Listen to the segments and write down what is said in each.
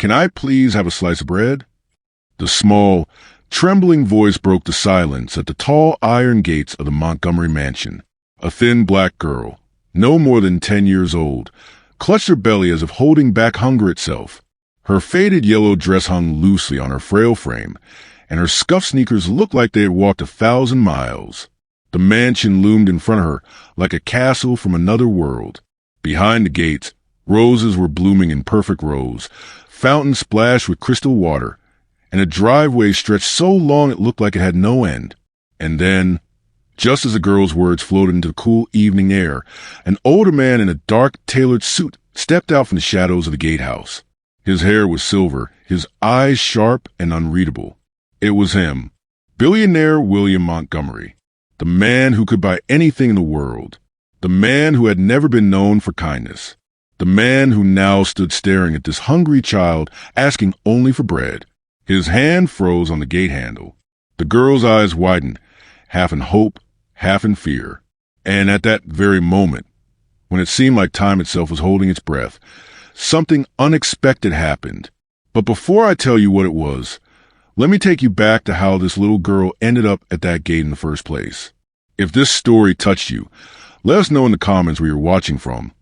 Can I please have a slice of bread? The small, trembling voice broke the silence at the tall iron gates of the Montgomery mansion. A thin black girl, no more than 10 years old, clutched her belly as if holding back hunger itself. Her faded yellow dress hung loosely on her frail frame, and her scuffed sneakers looked like they had walked 1,000 miles. The mansion loomed in front of her like a castle from another world. Behind the gates, roses were blooming in perfect rows, fountains splashed with crystal water, and a driveway stretched so long it looked like it had no end. And then, just as the girl's words floated into the cool evening air, an older man in a dark, tailored suit stepped out from the shadows of the gatehouse. His hair was silver, his eyes sharp and unreadable. It was him, Billionaire William Montgomery, the man who could buy anything in the world, the man who had never been known for kindness, the man who now stood staring at this hungry child, asking only for bread. His hand froze on the gate handle. The girl's eyes widened, half in hope, half in fear. And at that very moment, when it seemed like time itself was holding its breath, something unexpected happened. But before I tell you what it was, let me take you back to how this little girl ended up at that gate in the first place. If this story touched you, let us know in the comments where you're watching from.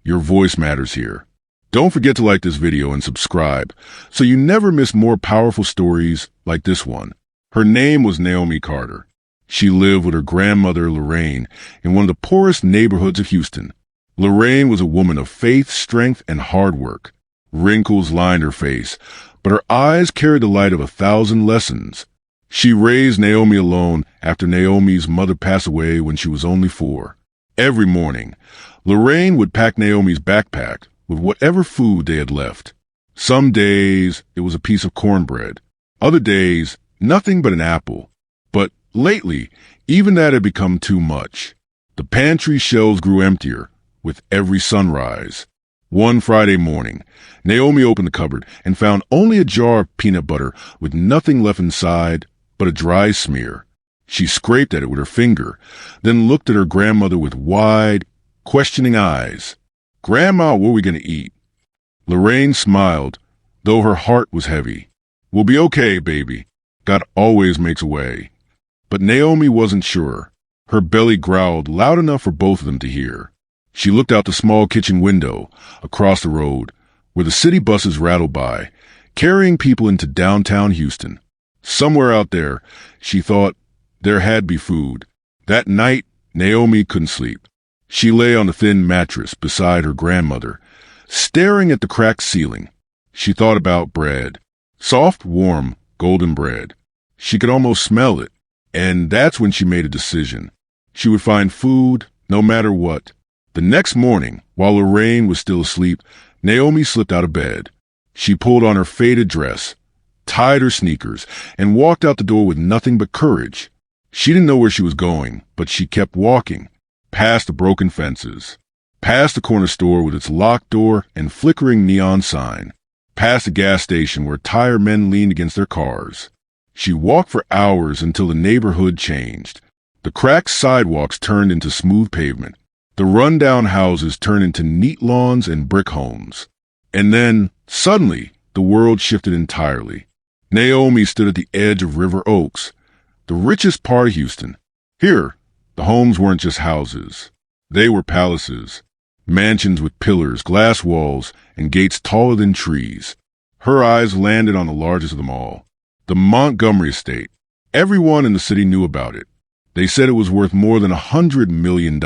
Your voice matters here. Don't forget to like this video and subscribe so you never miss more powerful stories like this one. Her name was Naomi Carter. She lived with her grandmother, Lorraine, in one of the poorest neighborhoods of Houston. Lorraine was a woman of faith, strength, and hard work. Wrinkles lined her face, but her eyes carried the light of 1,000 lessons. She raised Naomi alone after Naomi's mother passed away when she was only 4. Every morning, Lorraine would pack Naomi's backpack with whatever food they had left. Some days, it was a piece of cornbread. Other days, nothing but an apple. But lately, even that had become too much. The pantry shelves grew emptier with every sunrise. One Friday morning, Naomi opened the cupboard and found only a jar of peanut butter with nothing left inside but a dry smear. She scraped at it with her finger, then looked at her grandmother with wide, questioning eyes. "Grandma, what are we going to eat?" Lorraine smiled, though her heart was heavy. "We'll be okay, baby. God always makes a way." But Naomi wasn't sure. Her belly growled loud enough for both of them to hear. She looked out the small kitchen window across the road, where the city buses rattled by, carrying people into downtown Houston. Somewhere out there, she thought, there had to be food. That night, Naomi couldn't sleep. She lay on the thin mattress beside her grandmother, staring at the cracked ceiling. She thought about bread. Soft, warm, golden bread. She could almost smell it. And that's when she made a decision. She would find food, no matter what. The next morning, while Lorraine was still asleep, Naomi slipped out of bed. She pulled on her faded dress, tied her sneakers, and walked out the door with nothing but courage. She didn't know where she was going, but she kept walking, past the broken fences, past the corner store with its locked door and flickering neon sign, past the gas station where tired men leaned against their cars. She walked for hours until the neighborhood changed. The cracked sidewalks turned into smooth pavement. The rundown houses turned into neat lawns and brick homes. And then, suddenly, the world shifted entirely. Naomi stood at the edge of River Oaks, the richest part of Houston. Here, the homes weren't just houses. They were palaces, mansions with pillars, glass walls, and gates taller than trees. Her eyes landed on the largest of them all, the Montgomery estate. Everyone in the city knew about it. They said it was worth more than $100 million.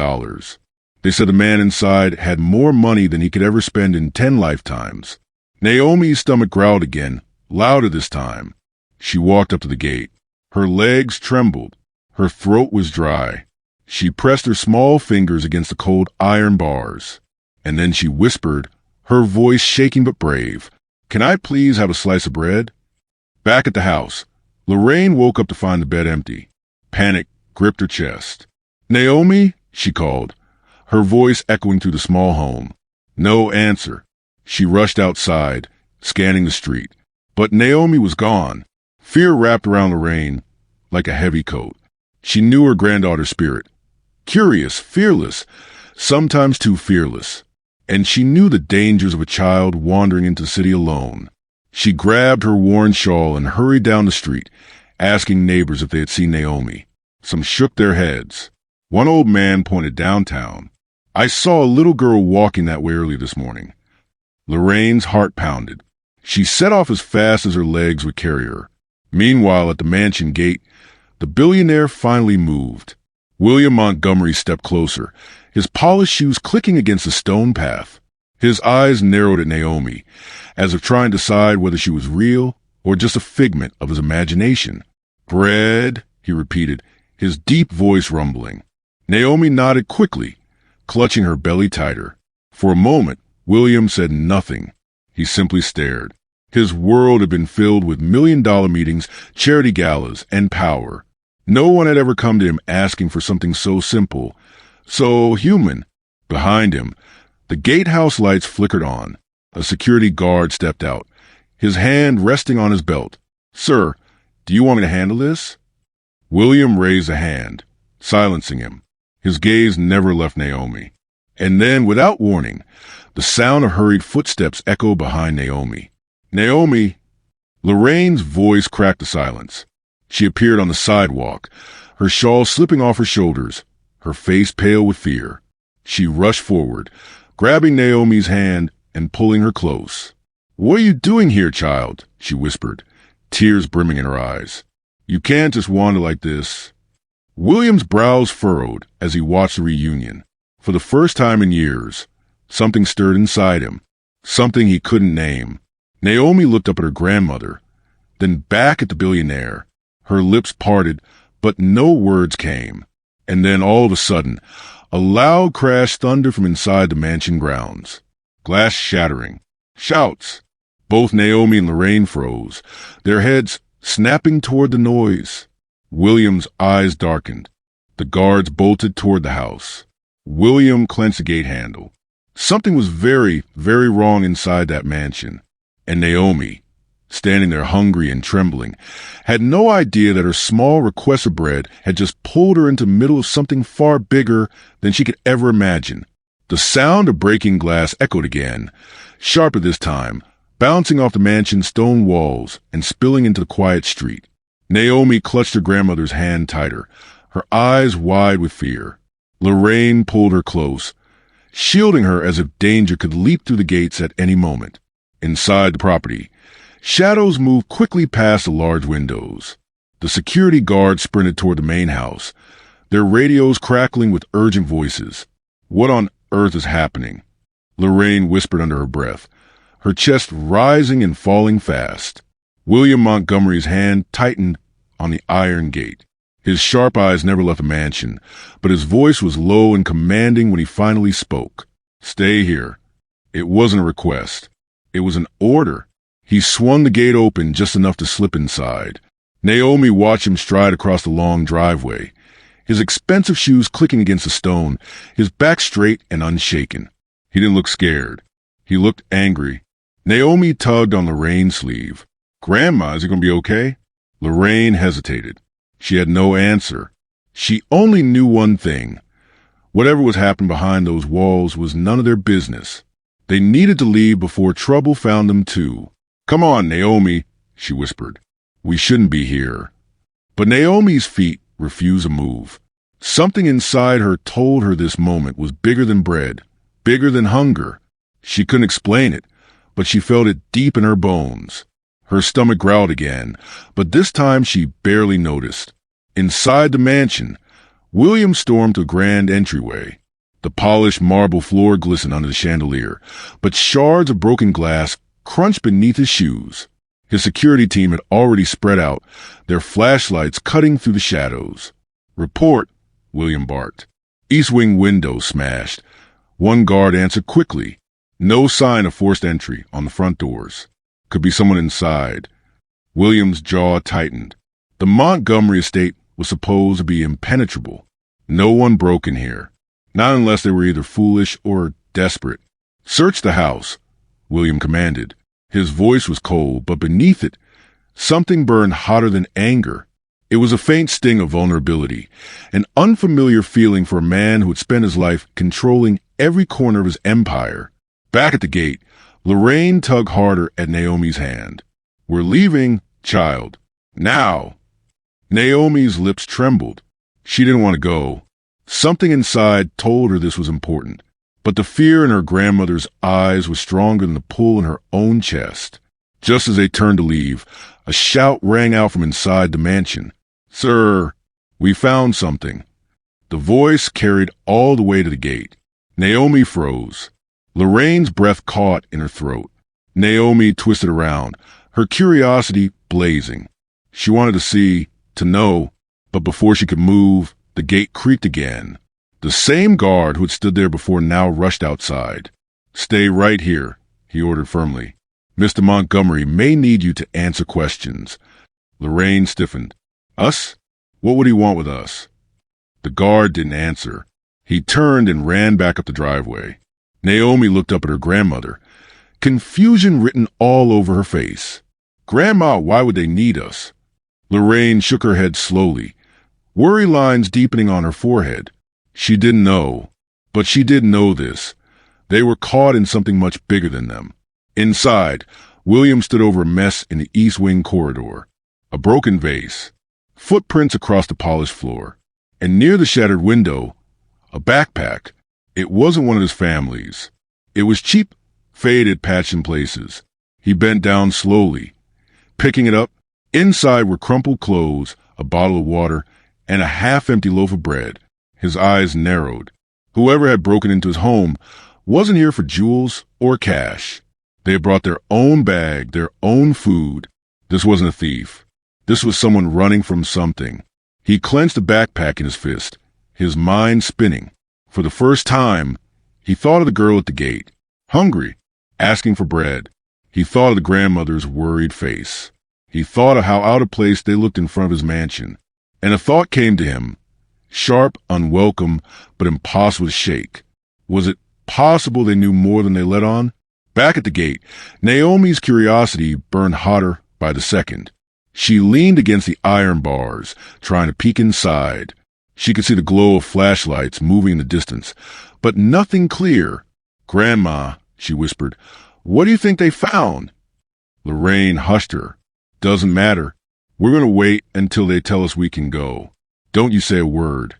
They said the man inside had more money than he could ever spend in 10 lifetimes. Naomi's stomach growled again, louder this time. She walked up to the gate. Her legs trembled. Her throat was dry. She pressed her small fingers against the cold iron bars. And then she whispered, her voice shaking but brave, "Can I please have a slice of bread?" Back at the house, Lorraine woke up to find the bed empty. Panic gripped her chest. "Naomi?" she called, her voice echoing through the small home. No answer. She rushed outside, scanning the street. But Naomi was gone. Fear wrapped around Lorraine like a heavy coat. She knew her granddaughter's spirit. Curious, fearless, sometimes too fearless. And she knew the dangers of a child wandering into the city alone. She grabbed her worn shawl and hurried down the street, asking neighbors if they had seen Naomi. Some shook their heads. One old man pointed downtown. "I saw a little girl walking that way early this morning." Lorraine's heart pounded. She set off as fast as her legs would carry her. Meanwhile, at the mansion gate, the billionaire finally moved. William Montgomery stepped closer, his polished shoes clicking against the stone path. His eyes narrowed at Naomi, as if trying to decide whether she was real or just a figment of his imagination. "Bread," he repeated, his deep voice rumbling. Naomi nodded quickly, clutching her belly tighter. For a moment, William said nothing. He simply stared. His world had been filled with million-dollar meetings, charity galas, and power. No one had ever come to him asking for something so simple, so human. Behind him, the gatehouse lights flickered on. A security guard stepped out, his hand resting on his belt. "Sir, do you want me to handle this?" William raised a hand, silencing him. His gaze never left Naomi. And then, without warning, the sound of hurried footsteps echoed behind Naomi. "Naomi!" Lorraine's voice cracked the silence. She appeared on the sidewalk, her shawl slipping off her shoulders, her face pale with fear. She rushed forward, grabbing Naomi's hand and pulling her close. "What are you doing here, child?" she whispered, tears brimming in her eyes. "You can't just wander like this." William's brows furrowed as he watched the reunion. For the first time in years, something stirred inside him, something he couldn't name. Naomi looked up at her grandmother, then back at the billionaire. Her lips parted, but no words came. And then all of a sudden, a loud crash thundered from inside the mansion grounds. Glass shattering. Shouts. Both Naomi and Lorraine froze, their heads snapping toward the noise. William's eyes darkened. The guards bolted toward the house. William clenched the gate handle. Something was very, very wrong inside that mansion. And Naomi, standing there hungry and trembling, had no idea that her small request of bread had just pulled her into the middle of something far bigger than she could ever imagine. The sound of breaking glass echoed again, sharper this time, bouncing off the mansion's stone walls and spilling into the quiet street. Naomi clutched her grandmother's hand tighter, her eyes wide with fear. Lorraine pulled her close, shielding her as if danger could leap through the gates at any moment. Inside the property, shadows moved quickly past the large windows. The security guards sprinted toward the main house, their radios crackling with urgent voices. "What on earth is happening?" Lorraine whispered under her breath, her chest rising and falling fast. William Montgomery's hand tightened on the iron gate. His sharp eyes never left the mansion, but his voice was low and commanding when he finally spoke. "Stay here." It wasn't a request. It was an order. He swung the gate open just enough to slip inside. Naomi watched him stride across the long driveway, his expensive shoes clicking against the stone, his back straight and unshaken. He didn't look scared. He looked angry. Naomi tugged on Lorraine's sleeve. "Grandma, is it going to be okay?" Lorraine hesitated. She had no answer. She only knew one thing. Whatever was happening behind those walls was none of their business. They needed to leave before trouble found them too. "Come on, Naomi," she whispered. "We shouldn't be here." But Naomi's feet refused to move. Something inside her told her this moment was bigger than bread, bigger than hunger. She couldn't explain it, but she felt it deep in her bones. Her stomach growled again, but this time she barely noticed. Inside the mansion, William stormed to a grand entryway. The polished marble floor glistened under the chandelier, but shards of broken glass crunched beneath his shoes. His security team had already spread out, their flashlights cutting through the shadows. "Report," William barked. East wing windows smashed. One guard answered quickly. No sign of forced entry on the front doors. Could be someone inside. William's jaw tightened. The Montgomery estate was supposed to be impenetrable. No one broke in here. Not unless they were either foolish or desperate. "Search the house," William commanded. His voice was cold, but beneath it, something burned hotter than anger. It was a faint sting of vulnerability, an unfamiliar feeling for a man who had spent his life controlling every corner of his empire. Back at the gate, Lorraine tugged harder at Naomi's hand. We're leaving, child. Now. Naomi's lips trembled. She didn't want to go. Something inside told her this was important, but the fear in her grandmother's eyes was stronger than the pull in her own chest. Just as they turned to leave, a shout rang out from inside the mansion. "Sir, we found something." The voice carried all the way to the gate. Naomi froze. Lorraine's breath caught in her throat. Naomi twisted around, her curiosity blazing. She wanted to see, to know, but before she could move, the gate creaked again. The same guard who had stood there before now rushed outside. "Stay right here," he ordered firmly. "Mr. Montgomery may need you to answer questions." Lorraine stiffened. "Us? What would he want with us?" The guard didn't answer. He turned and ran back up the driveway. Naomi looked up at her grandmother, confusion written all over her face. "Grandma, why would they need us?" Lorraine shook her head slowly, worry lines deepening on her forehead. She didn't know, but she did know this. They were caught in something much bigger than them. Inside, William stood over a mess in the East Wing corridor. A broken vase, footprints across the polished floor, and near the shattered window, a backpack. It wasn't one of his family's. It was cheap, faded, patched in places. He bent down slowly, picking it up. Inside were crumpled clothes, a bottle of water, and a half-empty loaf of bread. His eyes narrowed. Whoever had broken into his home wasn't here for jewels or cash. They had brought their own bag, their own food. This wasn't a thief. This was someone running from something. He clenched the backpack in his fist, his mind spinning. For the first time, he thought of the girl at the gate, hungry, asking for bread. He thought of the grandmother's worried face. He thought of how out of place they looked in front of his mansion. And a thought came to him, sharp, unwelcome, but impossible to shake. Was it possible they knew more than they let on? Back at the gate, Naomi's curiosity burned hotter by the second. She leaned against the iron bars, trying to peek inside. She could see the glow of flashlights moving in the distance, but nothing clear. "Grandma," she whispered, "what do you think they found?" Lorraine hushed her. "Doesn't matter. We're going to wait until they tell us we can go. Don't you say a word."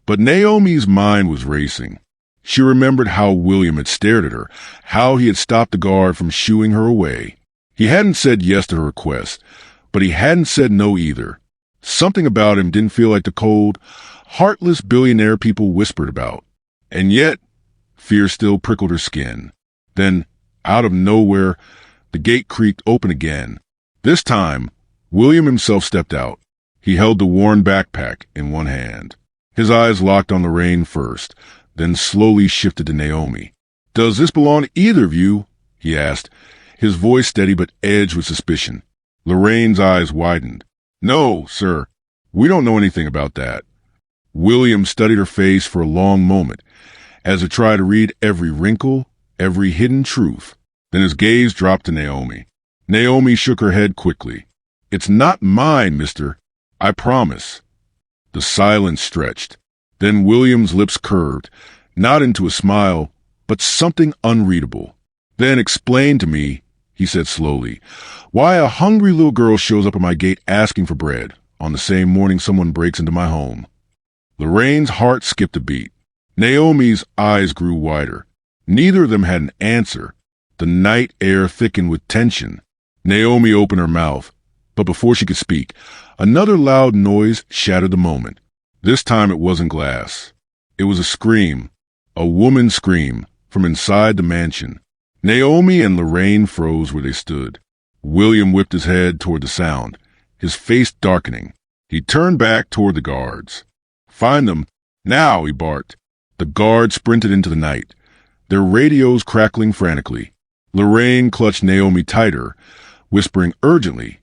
But Naomi's mind was racing. She remembered how William had stared at her, how he had stopped the guard from shooing her away. He hadn't said yes to her request, but he hadn't said no either. Something about him didn't feel like the cold, heartless billionaire people whispered about. And yet, fear still prickled her skin. Then, out of nowhere, the gate creaked open again. This time, William himself stepped out. He held the worn backpack in one hand. His eyes locked on Lorraine first, then slowly shifted to Naomi. "Does this belong to either of you?" he asked, his voice steady but edged with suspicion. Lorraine's eyes widened. "No, sir. We don't know anything about that." William studied her face for a long moment, as if trying to read every wrinkle, every hidden truth. Then his gaze dropped to Naomi. Naomi shook her head quickly. "It's not mine, mister. I promise." The silence stretched. Then William's lips curved, not into a smile, but something unreadable. "Then explain to me," he said slowly, "why a hungry little girl shows up at my gate asking for bread on the same morning someone breaks into my home." Lorraine's heart skipped a beat. Naomi's eyes grew wider. Neither of them had an answer. The night air thickened with tension. Naomi opened her mouth, but before she could speak, another loud noise shattered the moment. This time it wasn't glass. It was a scream, a woman's scream, from inside the mansion. Naomi and Lorraine froze where they stood. William whipped his head toward the sound, his face darkening. He turned back toward the guards. "Find them, now," he barked. The guards sprinted into the night, their radios crackling frantically. Lorraine clutched Naomi tighter, whispering urgently,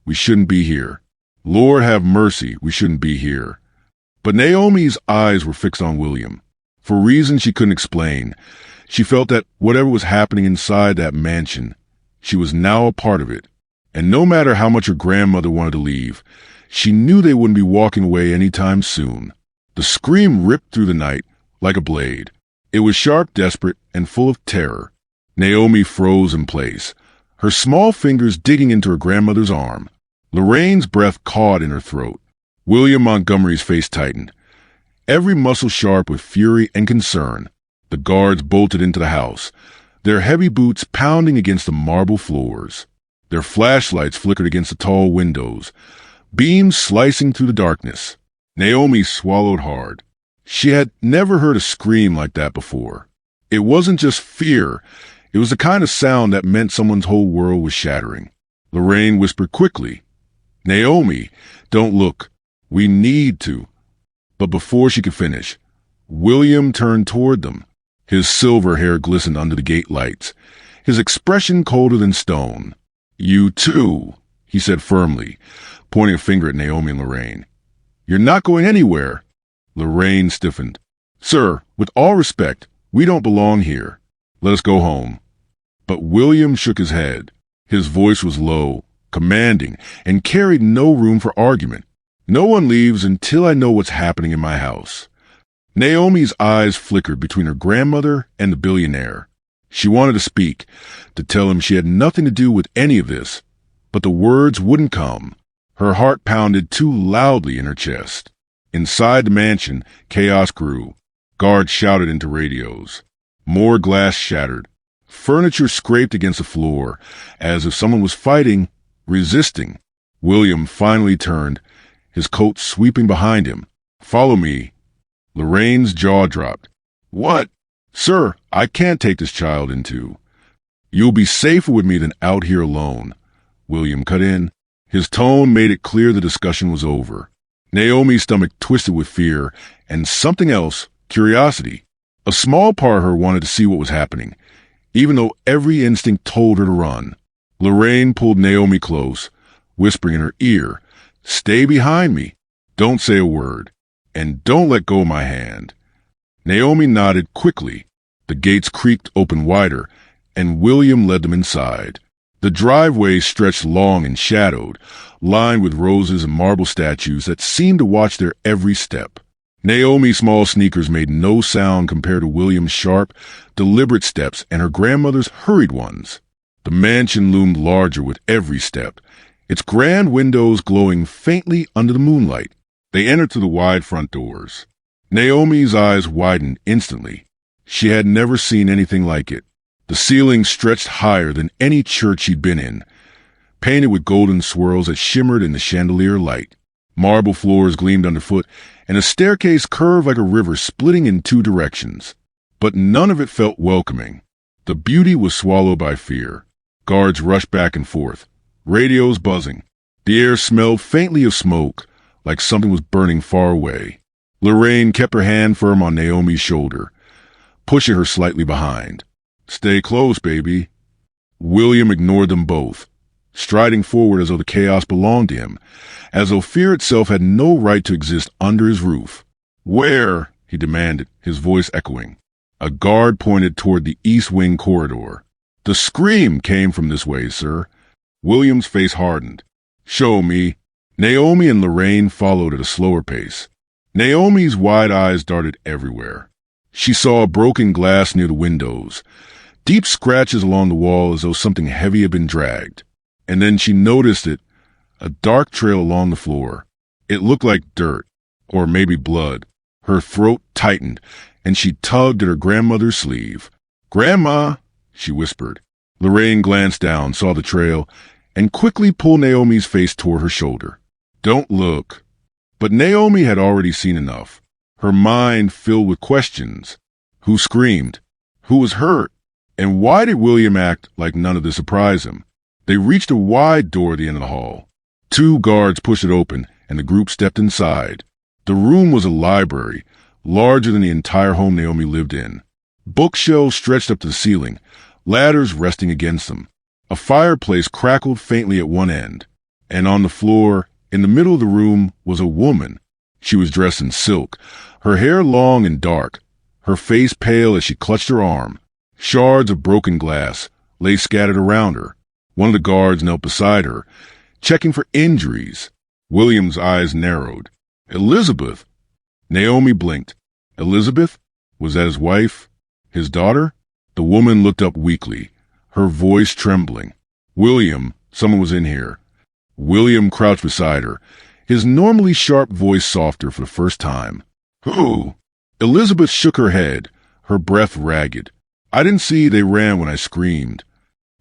"We shouldn't be here. Lord have mercy, we shouldn't be here." But Naomi's eyes were fixed on William. For reasons she couldn't explain, she felt that whatever was happening inside that mansion, she was now a part of it. And no matter how much her grandmother wanted to leave, she knew they wouldn't be walking away anytime soon. The scream ripped through the night like a blade. It was sharp, desperate, and full of terror. Naomi froze in place, her small fingers digging into her grandmother's arm. Lorraine's breath caught in her throat. William Montgomery's face tightened, every muscle sharp with fury and concern. The guards bolted into the house, their heavy boots pounding against the marble floors. Their flashlights flickered against the tall windows, beams slicing through the darkness. Naomi swallowed hard. She had never heard a scream like that before. It wasn't just fear. It was the kind of sound that meant someone's whole world was shattering. Lorraine whispered quickly, "Naomi, don't look. We need to." But before she could finish, William turned toward them. His silver hair glistened under the gate lights, his expression colder than stone. "You too," he said firmly, pointing a finger at Naomi and Lorraine. "You're not going anywhere." Lorraine stiffened. "Sir, with all respect, we don't belong here. Let us go home." But William shook his head. His voice was low, commanding, and carried no room for argument. "No one leaves until I know what's happening in my house." Naomi's eyes flickered between her grandmother and the billionaire. She wanted to speak, to tell him she had nothing to do with any of this, but the words wouldn't come. Her heart pounded too loudly in her chest. Inside the mansion, chaos grew. Guards shouted into radios. More glass shattered. Furniture scraped against the floor, as if someone was fighting, resisting. William finally turned, his coat sweeping behind him. "Follow me." Lorraine's jaw dropped. "What?" "Sir, I can't take this child into." "You'll be safer with me than out here alone," William cut in. His tone made it clear the discussion was over. Naomi's stomach twisted with fear and something else, curiosity. A small part of her wanted to see what was happening, even though every instinct told her to run. Lorraine pulled Naomi close, whispering in her ear, "Stay behind me. Don't say a word. And don't let go of my hand." Naomi nodded quickly. The gates creaked open wider, and William led them inside. The driveway stretched long and shadowed, lined with roses and marble statues that seemed to watch their every step. Naomi's small sneakers made no sound compared to William's sharp, deliberate steps and her grandmother's hurried ones. The mansion loomed larger with every step, its grand windows glowing faintly under the moonlight. They entered through the wide front doors. Naomi's eyes widened instantly. She had never seen anything like it. The ceiling stretched higher than any church she'd been in, painted with golden swirls that shimmered in the chandelier light. Marble floors gleamed underfoot, and a staircase curved like a river splitting in two directions. But none of it felt welcoming. The beauty was swallowed by fear. Guards rushed back and forth, radios buzzing. The air smelled faintly of smoke, like something was burning far away. Lorraine kept her hand firm on Naomi's shoulder, pushing her slightly behind. "Stay close, baby." William ignored them both, striding forward as though the chaos belonged to him, as though fear itself had no right to exist under his roof. "Where?" he demanded, his voice echoing. A guard pointed toward the east wing corridor. "The scream came from this way, sir." William's face hardened. "Show me." Naomi and Lorraine followed at a slower pace. Naomi's wide eyes darted everywhere. She saw broken glass near the windows, deep scratches along the wall as though something heavy had been dragged. And then she noticed it, a dark trail along the floor. It looked like dirt, or maybe blood. Her throat tightened, and she tugged at her grandmother's sleeve. "Grandma," she whispered. Lorraine glanced down, saw the trail, and quickly pulled Naomi's face toward her shoulder. "Don't look." But Naomi had already seen enough, her mind filled with questions. Who screamed? Who was hurt? And why did William act like none of this surprised him? They reached a wide door at the end of the hall. 2 guards pushed it open, and the group stepped inside. The room was a library, larger than the entire home Naomi lived in. Bookshelves stretched up to the ceiling, ladders resting against them. A fireplace crackled faintly at one end, and on the floor, in the middle of the room, was a woman. She was dressed in silk, her hair long and dark, her face pale as she clutched her arm. Shards of broken glass lay scattered around her. One of the guards knelt beside her, checking for injuries. William's eyes narrowed. "Elizabeth!" Naomi blinked. Elizabeth? Was that his wife? His daughter? The woman looked up weakly, her voice trembling. William, someone was in here. William crouched beside her, his normally sharp voice softer for the first time. Who? Elizabeth shook her head, her breath ragged. I didn't see they ran when I screamed.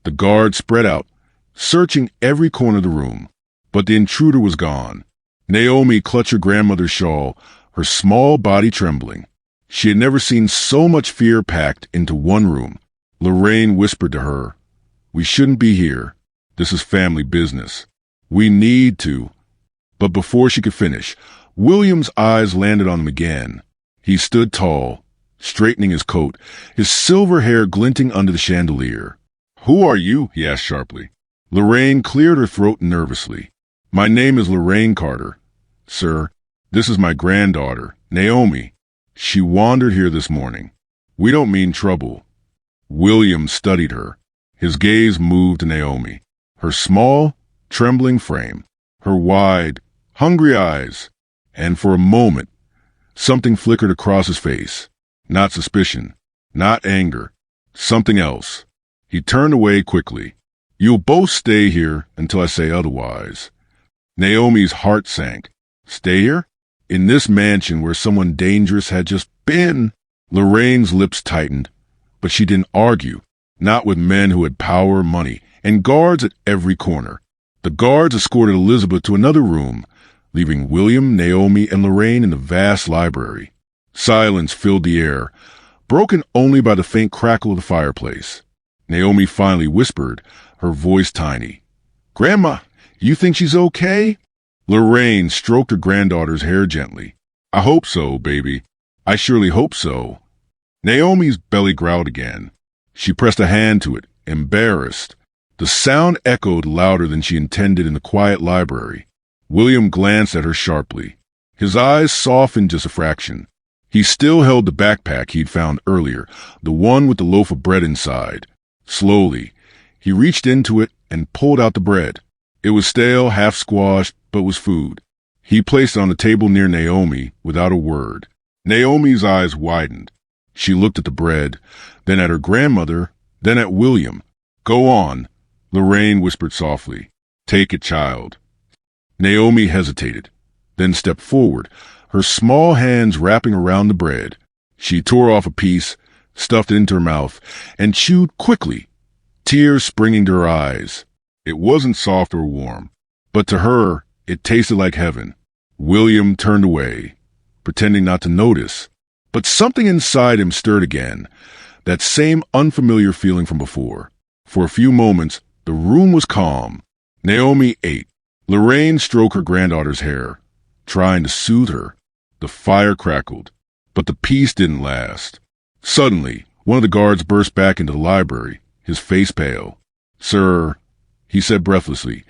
The guard spread out, searching every corner of the room. But the intruder was gone. Naomi clutched her grandmother's shawl, her small body trembling. She had never seen so much fear packed into one room. Lorraine whispered to her, We shouldn't be here. This is family business. We need to. But before she could finish, William's eyes landed on them again. He stood tall, straightening his coat, his silver hair glinting under the chandelier. Who are you? He asked sharply. Lorraine cleared her throat nervously. My name is Lorraine Carter. Sir, this is my granddaughter, Naomi. She wandered here this morning. We don't mean trouble. William studied her. His gaze moved to Naomi, her small, trembling frame, her wide, hungry eyes, and for a moment, something flickered across his face. Not suspicion, not anger, something else. He turned away quickly. You'll both stay here until I say otherwise. Naomi's heart sank. Stay here? In this mansion where someone dangerous had just been? Lorraine's lips tightened, but she didn't argue, not with men who had power, money, and guards at every corner. The guards escorted Elizabeth to another room, leaving William, Naomi, and Lorraine in the vast library. Silence filled the air, broken only by the faint crackle of the fireplace. Naomi finally whispered, her voice tiny. Grandma, you think she's okay? Lorraine stroked her granddaughter's hair gently. I hope so, baby. I surely hope so. Naomi's belly growled again. She pressed a hand to it, embarrassed. The sound echoed louder than she intended in the quiet library. William glanced at her sharply. His eyes softened just a fraction. He still held the backpack he'd found earlier, the one with the loaf of bread inside. Slowly, he reached into it and pulled out the bread. It was stale, half squashed, but was food. He placed it on the table near Naomi without a word. Naomi's eyes widened. She looked at the bread, then at her grandmother, then at William. Go on, Lorraine whispered softly. Take it, child. Naomi hesitated, then stepped forward, her small hands wrapping around the bread. She tore off a piece, stuffed it into her mouth, and chewed quickly, tears springing to her eyes. It wasn't soft or warm, but to her, it tasted like heaven. William turned away, pretending not to notice. But something inside him stirred again, that same unfamiliar feeling from before. For a few moments, the room was calm. Naomi ate. Lorraine stroked her granddaughter's hair, trying to soothe her. The fire crackled, but the peace didn't last. Suddenly, one of the guards burst back into the library, his face pale. Sir, he said breathlessly,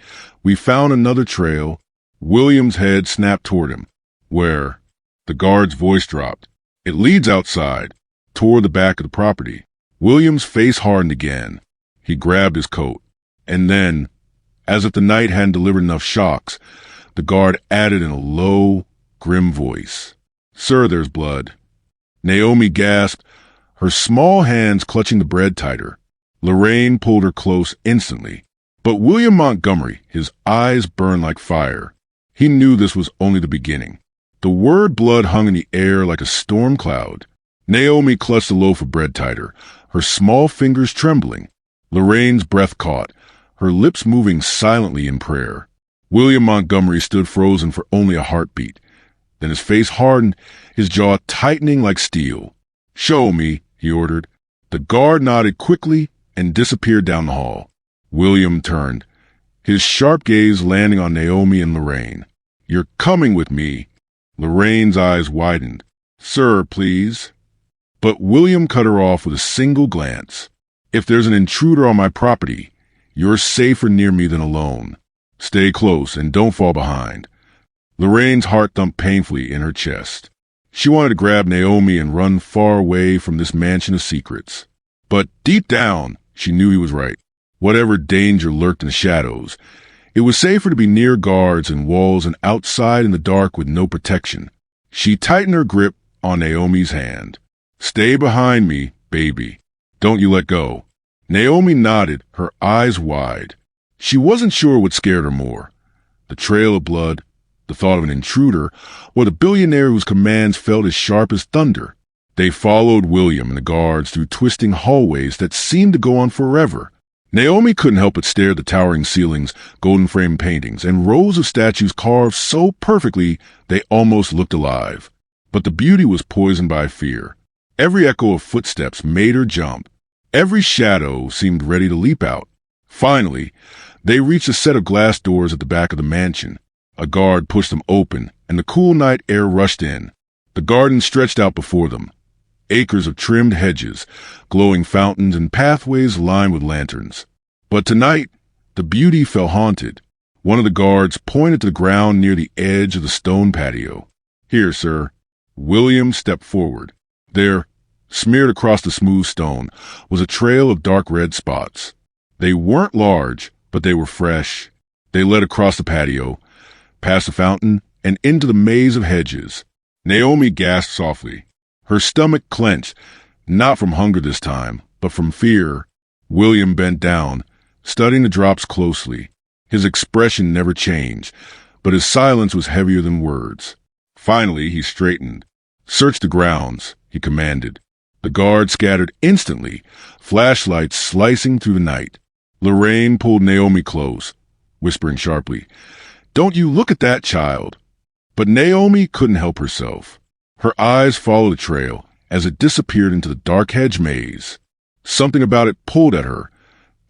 we found another trail. William's head snapped toward him. Where? The guard's voice dropped. It leads outside, toward the back of the property. William's face hardened again. He grabbed his coat. And then, as if the night hadn't delivered enough shocks, the guard added in a low, grim voice. Sir, there's blood. Naomi gasped, her small hands clutching the bread tighter. Lorraine pulled her close instantly. But William Montgomery, his eyes burned like fire. He knew this was only the beginning. The word blood hung in the air like a storm cloud. Naomi clutched the loaf of bread tighter, her small fingers trembling. Lorraine's breath caught, her lips moving silently in prayer. William Montgomery stood frozen for only a heartbeat. Then his face hardened, his jaw tightening like steel. Show me, he ordered. The guard nodded quickly and disappeared down the hall. William turned, his sharp gaze landing on Naomi and Lorraine. You're coming with me. Lorraine's eyes widened. Sir, please. But William cut her off with a single glance. If there's an intruder on my property, you're safer near me than alone. Stay close and don't fall behind. Lorraine's heart thumped painfully in her chest. She wanted to grab Naomi and run far away from this mansion of secrets. But deep down, she knew he was right. Whatever danger lurked in the shadows, it was safer to be near guards and walls and outside in the dark with no protection. She tightened her grip on Naomi's hand. Stay behind me, baby. Don't you let go. Naomi nodded, her eyes wide. She wasn't sure what scared her more, the trail of blood, the thought of an intruder, or the billionaire whose commands felt as sharp as thunder. They followed William and the guards through twisting hallways that seemed to go on forever. Naomi couldn't help but stare at the towering ceilings, golden-framed paintings, and rows of statues carved so perfectly they almost looked alive. But the beauty was poisoned by fear. Every echo of footsteps made her jump. Every shadow seemed ready to leap out. Finally, they reached a set of glass doors at the back of the mansion. A guard pushed them open, and the cool night air rushed in. The garden stretched out before them. Acres of trimmed hedges, glowing fountains, and pathways lined with lanterns. But tonight, the beauty felt haunted. One of the guards pointed to the ground near the edge of the stone patio. "Here, sir." William stepped forward. There, smeared across the smooth stone, was a trail of dark red spots. They weren't large, but they were fresh. They led across the patio, past the fountain, and into the maze of hedges. Naomi gasped softly. Her stomach clenched, not from hunger this time, but from fear. William bent down, studying the drops closely. His expression never changed, but his silence was heavier than words. Finally, he straightened. "Search the grounds," he commanded. The guards scattered instantly, flashlights slicing through the night. Lorraine pulled Naomi close, whispering sharply, "Don't you look at that child." But Naomi couldn't help herself. Her eyes followed the trail as it disappeared into the dark hedge maze. Something about it pulled at her.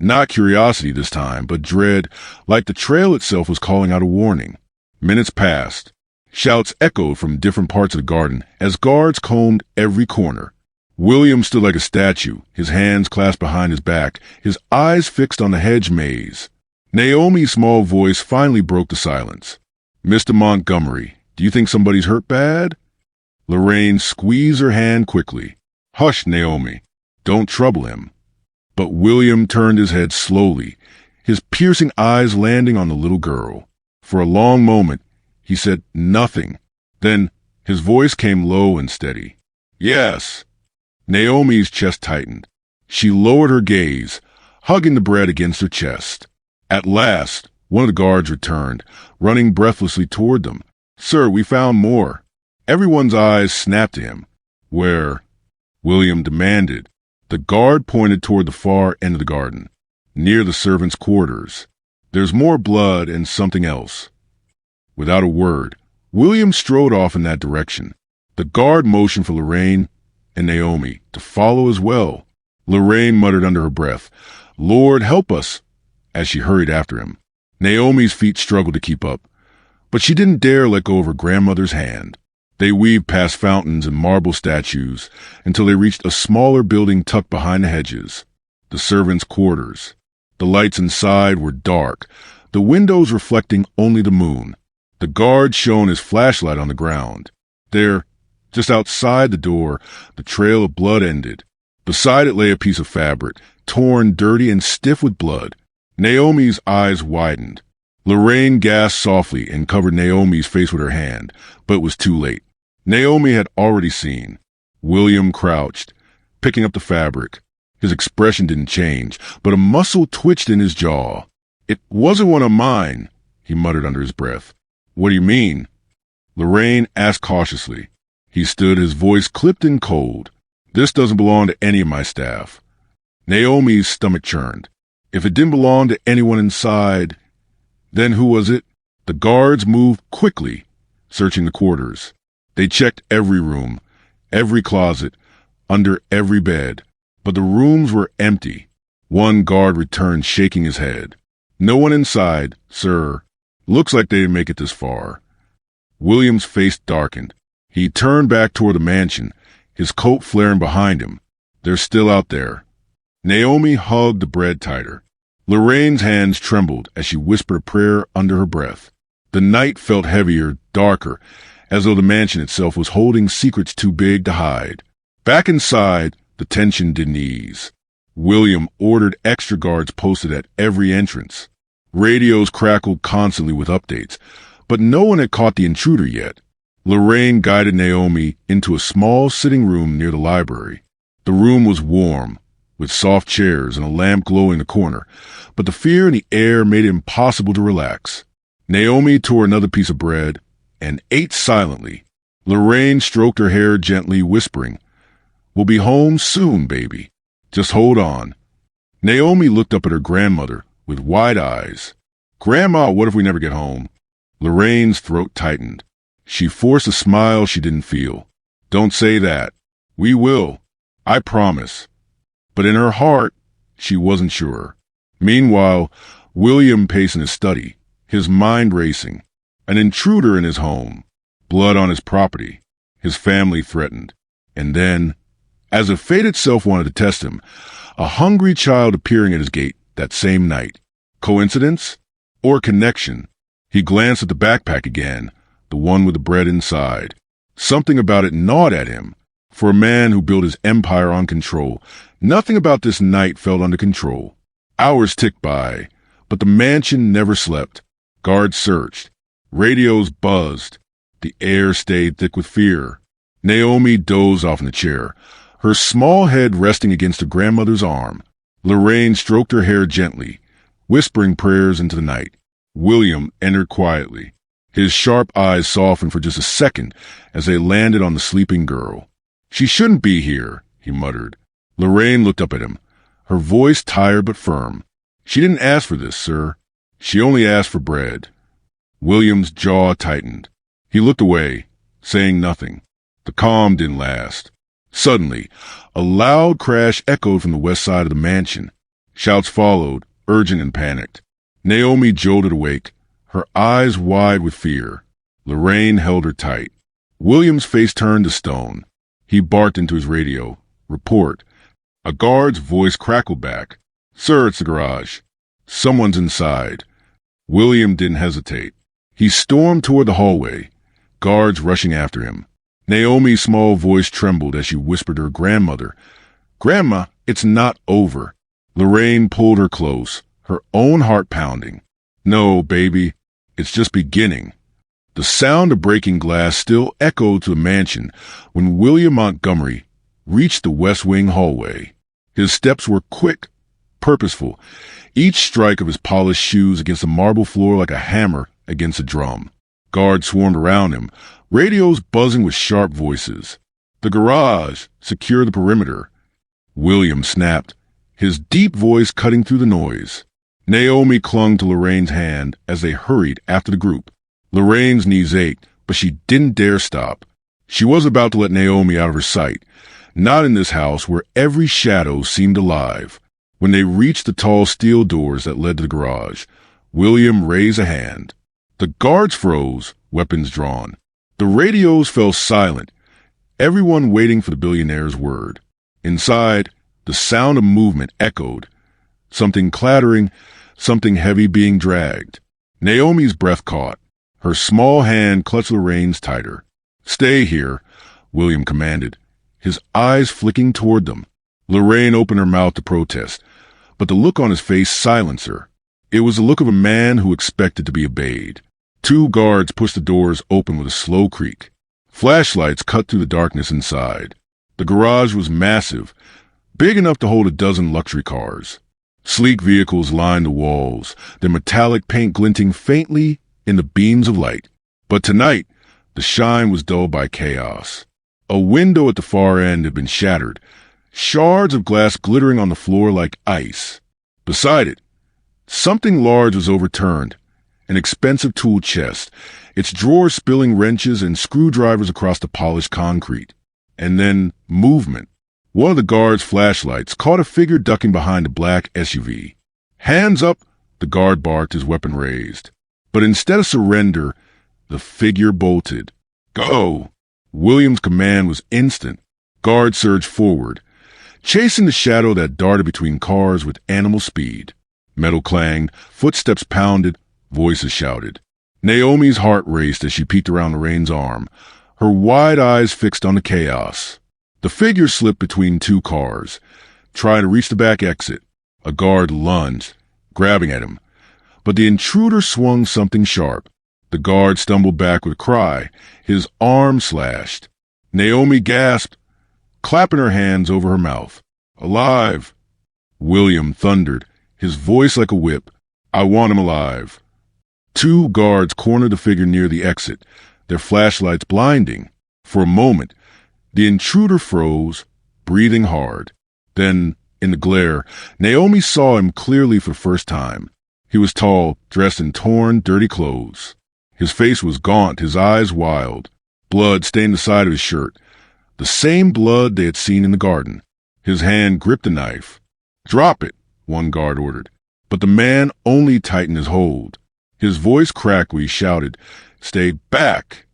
Not curiosity this time, but dread, like the trail itself was calling out a warning. Minutes passed. Shouts echoed from different parts of the garden as guards combed every corner. William stood like a statue, his hands clasped behind his back, his eyes fixed on the hedge maze. Naomi's small voice finally broke the silence. "Mr. Montgomery, do you think somebody's hurt bad?" Lorraine squeezed her hand quickly. "Hush, Naomi. Don't trouble him." But William turned his head slowly, his piercing eyes landing on the little girl. For a long moment, he said nothing. Then his voice came low and steady. "Yes." Naomi's chest tightened. She lowered her gaze, hugging the bread against her chest. At last, one of the guards returned, running breathlessly toward them. "Sir, we found more." Everyone's eyes snapped to him. "Where?" William demanded. The guard pointed toward the far end of the garden, near the servants' quarters. "There's more blood and something else." Without a word, William strode off in that direction. The guard motioned for Lorraine and Naomi to follow as well. Lorraine muttered under her breath, "Lord, help us," as she hurried after him. Naomi's feet struggled to keep up, but she didn't dare let go of her grandmother's hand. They weaved past fountains and marble statues until they reached a smaller building tucked behind the hedges, the servants' quarters. The lights inside were dark, the windows reflecting only the moon. The guard shone his flashlight on the ground. There, just outside the door, the trail of blood ended. Beside it lay a piece of fabric, torn, dirty, and stiff with blood. Naomi's eyes widened. Lorraine gasped softly and covered Naomi's face with her hand, but it was too late. Naomi had already seen. William crouched, picking up the fabric. His expression didn't change, but a muscle twitched in his jaw. "It wasn't one of mine," he muttered under his breath. "What do you mean?" Lorraine asked cautiously. He stood, his voice clipped and cold. "This doesn't belong to any of my staff." Naomi's stomach churned. If it didn't belong to anyone inside, then who was it? The guards moved quickly, searching the quarters. They checked every room, every closet, under every bed, but the rooms were empty. One guard returned, shaking his head. "No one inside, sir. Looks like they didn't make it this far." William's face darkened. He turned back toward the mansion, his coat flaring behind him. "They're still out there." Naomi hugged the bread tighter. Lorraine's hands trembled as she whispered a prayer under her breath. The night felt heavier, darker, as though the mansion itself was holding secrets too big to hide. Back inside, the tension didn't ease. William ordered extra guards posted at every entrance. Radios crackled constantly with updates, but no one had caught the intruder yet. Lorraine guided Naomi into a small sitting room near the library. The room was warm, with soft chairs and a lamp glowing in the corner, but the fear in the air made it impossible to relax. Naomi tore another piece of bread and ate silently. Lorraine stroked her hair gently, whispering, "We'll be home soon, baby. Just hold on." Naomi looked up at her grandmother with wide eyes. "Grandma, what if we never get home?" Lorraine's throat tightened. She forced a smile she didn't feel. "Don't say that. We will. I promise." But in her heart, she wasn't sure. Meanwhile, William paced in his study, his mind racing. An intruder in his home, blood on his property, his family threatened. And then, as if fate itself wanted to test him, a hungry child appearing at his gate that same night. Coincidence? Or connection? He glanced at the backpack again, the one with the bread inside. Something about it gnawed at him. For a man who built his empire on control, nothing about this night felt under control. Hours ticked by, but the mansion never slept. Guards searched. Radios buzzed. The air stayed thick with fear. Naomi dozed off in the chair, her small head resting against her grandmother's arm. Lorraine stroked her hair gently, whispering prayers into the night. William entered quietly. His sharp eyes softened for just a second as they landed on the sleeping girl. "She shouldn't be here," he muttered. Lorraine looked up at him, her voice tired but firm. "She didn't ask for this, sir. She only asked for bread." William's jaw tightened. He looked away, saying nothing. The calm didn't last. Suddenly, a loud crash echoed from the west side of the mansion. Shouts followed, urgent and panicked. Naomi jolted awake, her eyes wide with fear. Lorraine held her tight. William's face turned to stone. He barked into his radio. "Report." A guard's voice crackled back. "Sir, it's the garage. Someone's inside." William didn't hesitate. He stormed toward the hallway, guards rushing after him. Naomi's small voice trembled as she whispered to her grandmother, "Grandma, it's not over." Lorraine pulled her close, her own heart pounding. "No, baby, it's just beginning." The sound of breaking glass still echoed to the mansion when William Montgomery reached the West Wing hallway. His steps were quick, purposeful, each strike of his polished shoes against the marble floor like a hammer against a drum. Guards swarmed around him, radios buzzing with sharp voices. "The garage! Secure the perimeter!" William snapped, his deep voice cutting through the noise. Naomi clung to Lorraine's hand as they hurried after the group. Lorraine's knees ached, but she didn't dare stop. She was about to let Naomi out of her sight, not in this house where every shadow seemed alive. When they reached the tall steel doors that led to the garage, William raised a hand. The guards froze, weapons drawn. The radios fell silent, everyone waiting for the billionaire's word. Inside, the sound of movement echoed. Something clattering, something heavy being dragged. Naomi's breath caught. Her small hand clutched Lorraine's tighter. "Stay here," William commanded, his eyes flicking toward them. Lorraine opened her mouth to protest, but the look on his face silenced her. It was the look of a man who expected to be obeyed. Two guards pushed the doors open with a slow creak. Flashlights cut through the darkness inside. The garage was massive, big enough to hold a dozen luxury cars. Sleek vehicles lined the walls, their metallic paint glinting faintly in the beams of light. But tonight, the shine was dulled by chaos. A window at the far end had been shattered, shards of glass glittering on the floor like ice. Beside it, something large was overturned, an expensive tool chest, its drawers spilling wrenches and screwdrivers across the polished concrete. And then movement. One of the guard's flashlights caught a figure ducking behind a black SUV. "Hands up!" the guard barked, his weapon raised. But instead of surrender, the figure bolted. "Go!" William's command was instant. Guards surged forward, chasing the shadow that darted between cars with animal speed. Metal clanged, footsteps pounded, voices shouted. Naomi's heart raced as she peeked around Lorraine's arm, her wide eyes fixed on the chaos. The figure slipped between two cars, trying to reach the back exit. A guard lunged, grabbing at him, but the intruder swung something sharp. The guard stumbled back with a cry, his arm slashed. Naomi gasped, clapping her hands over her mouth. "Alive! William thundered, his voice like a whip. "I want him alive." Two guards cornered the figure near the exit, their flashlights blinding. For a moment, the intruder froze, breathing hard. Then, in the glare, Naomi saw him clearly for the first time. He was tall, dressed in torn, dirty clothes. His face was gaunt, his eyes wild. Blood stained the side of his shirt, the same blood they had seen in the garden. His hand gripped the knife. "Drop it," one guard ordered. But the man only tightened his hold. His voice cracked when he shouted, "Stay back!"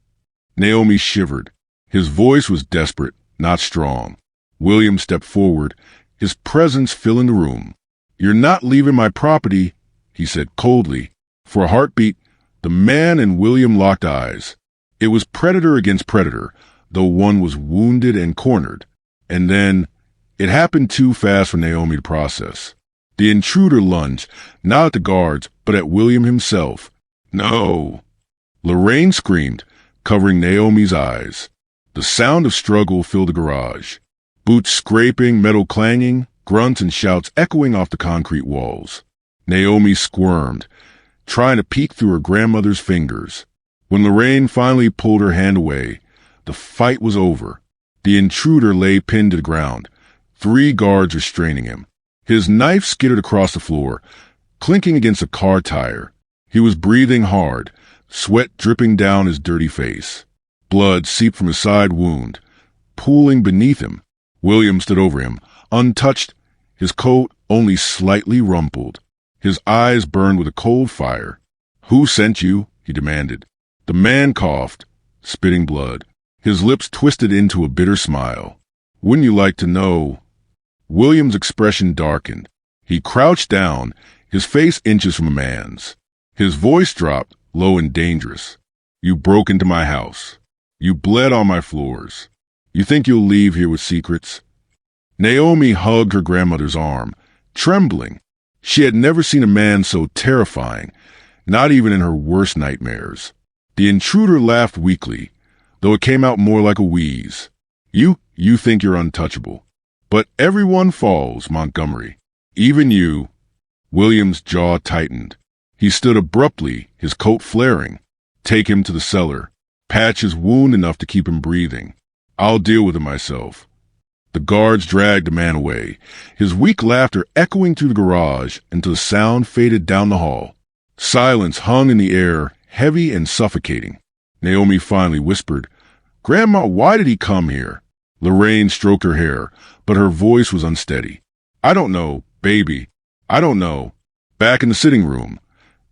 Naomi shivered. His voice was desperate, not strong. William stepped forward, his presence filling the room. "You're not leaving my property," he said coldly. For a heartbeat, the man and William locked eyes. It was predator against predator, though one was wounded and cornered. And then, it happened too fast for Naomi to process. The intruder lunged, not at the guards, but at William himself. "No!" Lorraine screamed, covering Naomi's eyes. The sound of struggle filled the garage. Boots scraping, metal clanging, grunts and shouts echoing off the concrete walls. Naomi squirmed, trying to peek through her grandmother's fingers. When Lorraine finally pulled her hand away, the fight was over. The intruder lay pinned to the ground, 3 guards restraining him. His knife skittered across the floor, clinking against a car tire. He was breathing hard, sweat dripping down his dirty face. Blood seeped from his side wound, pooling beneath him. William stood over him, untouched, his coat only slightly rumpled. His eyes burned with a cold fire. "Who sent you?" he demanded. The man coughed, spitting blood. His lips twisted into a bitter smile. "Wouldn't you like to know?" William's expression darkened. He crouched down, his face inches from a man's. His voice dropped, low and dangerous. "You broke into my house. You bled on my floors. You think you'll leave here with secrets?" Naomi hugged her grandmother's arm, trembling. She had never seen a man so terrifying, not even in her worst nightmares. The intruder laughed weakly, though it came out more like a wheeze. You think you're untouchable. But everyone falls, Montgomery. Even you." William's jaw tightened. He stood abruptly, his coat flaring. "Take him to the cellar. Patch his wound enough to keep him breathing. I'll deal with it myself." The guards dragged the man away, his weak laughter echoing through the garage until the sound faded down the hall. Silence hung in the air, heavy and suffocating. Naomi finally whispered, "Grandma, why did he come here?" Lorraine stroked her hair, but her voice was unsteady. "I don't know, baby. I don't know." Back in the sitting room,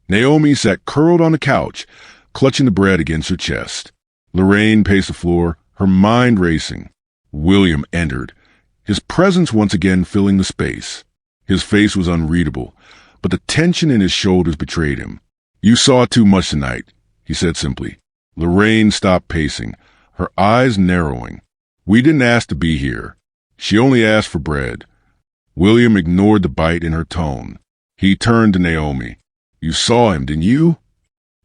Naomi sat curled on the couch, clutching the bread against her chest. Lorraine paced the floor, her mind racing. William entered, his presence once again filling the space. His face was unreadable, but the tension in his shoulders betrayed him. "You saw too much tonight," he said simply. Lorraine stopped pacing, her eyes narrowing. "We didn't ask to be here. She only asked for bread." William ignored the bite in her tone. He turned to Naomi. "You saw him, didn't you?"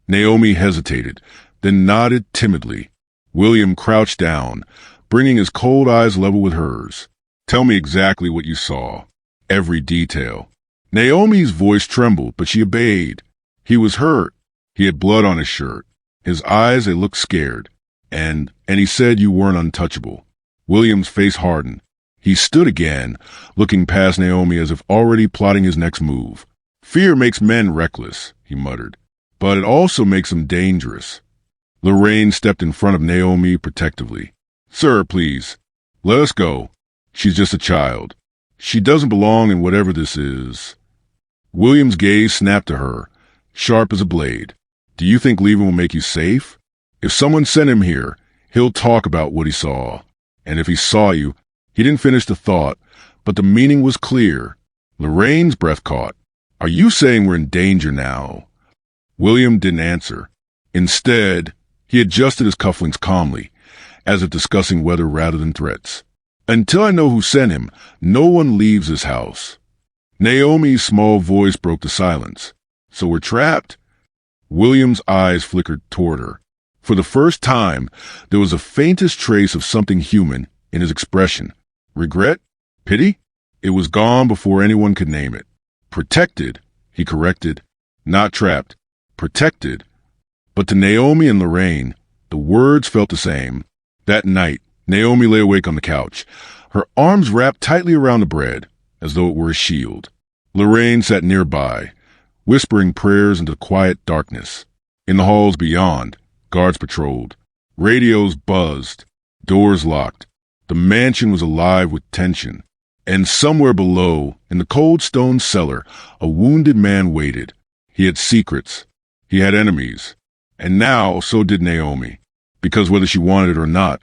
Naomi hesitated, then nodded timidly. William crouched down, bringing his cold eyes level with hers. "Tell me exactly what you saw. Every detail." Naomi's voice trembled, but she obeyed. He was hurt. He had blood on his shirt. His eyes, they looked scared. And he said you weren't untouchable." William's face hardened. He stood again, looking past Naomi as if already plotting his next move. "Fear makes men reckless," he muttered, "but it also makes them dangerous." Lorraine stepped in front of Naomi protectively. "Sir, please, let us go. She's just a child. She doesn't belong in whatever this is." William's gaze snapped to her, sharp as a blade. "Do you think leaving will make you safe? If someone sent him here, he'll talk about what he saw. And if he saw you—" He didn't finish the thought, but the meaning was clear. Lorraine's breath caught. "Are you saying we're in danger now?" William didn't answer. Instead, he adjusted his cufflinks calmly, as if discussing weather rather than threats. "Until I know who sent him, no one leaves this house." Naomi's small voice broke the silence. "So we're trapped?" William's eyes flickered toward her. For the first time, there was the faintest trace of something human in his expression. Regret? Pity? It was gone before anyone could name it. Protected, he corrected. Not trapped. Protected. But to Naomi and Lorraine, the words felt the same. That night, Naomi lay awake on the couch, her arms wrapped tightly around the bread, as though it were a shield. Lorraine sat nearby, whispering prayers into the quiet darkness. In the halls beyond, guards patrolled. Radios buzzed, doors locked. The mansion was alive with tension. And somewhere below, in the cold stone cellar, a wounded man waited. He had secrets. He had enemies. And now, so did Naomi. Because whether she wanted it or not,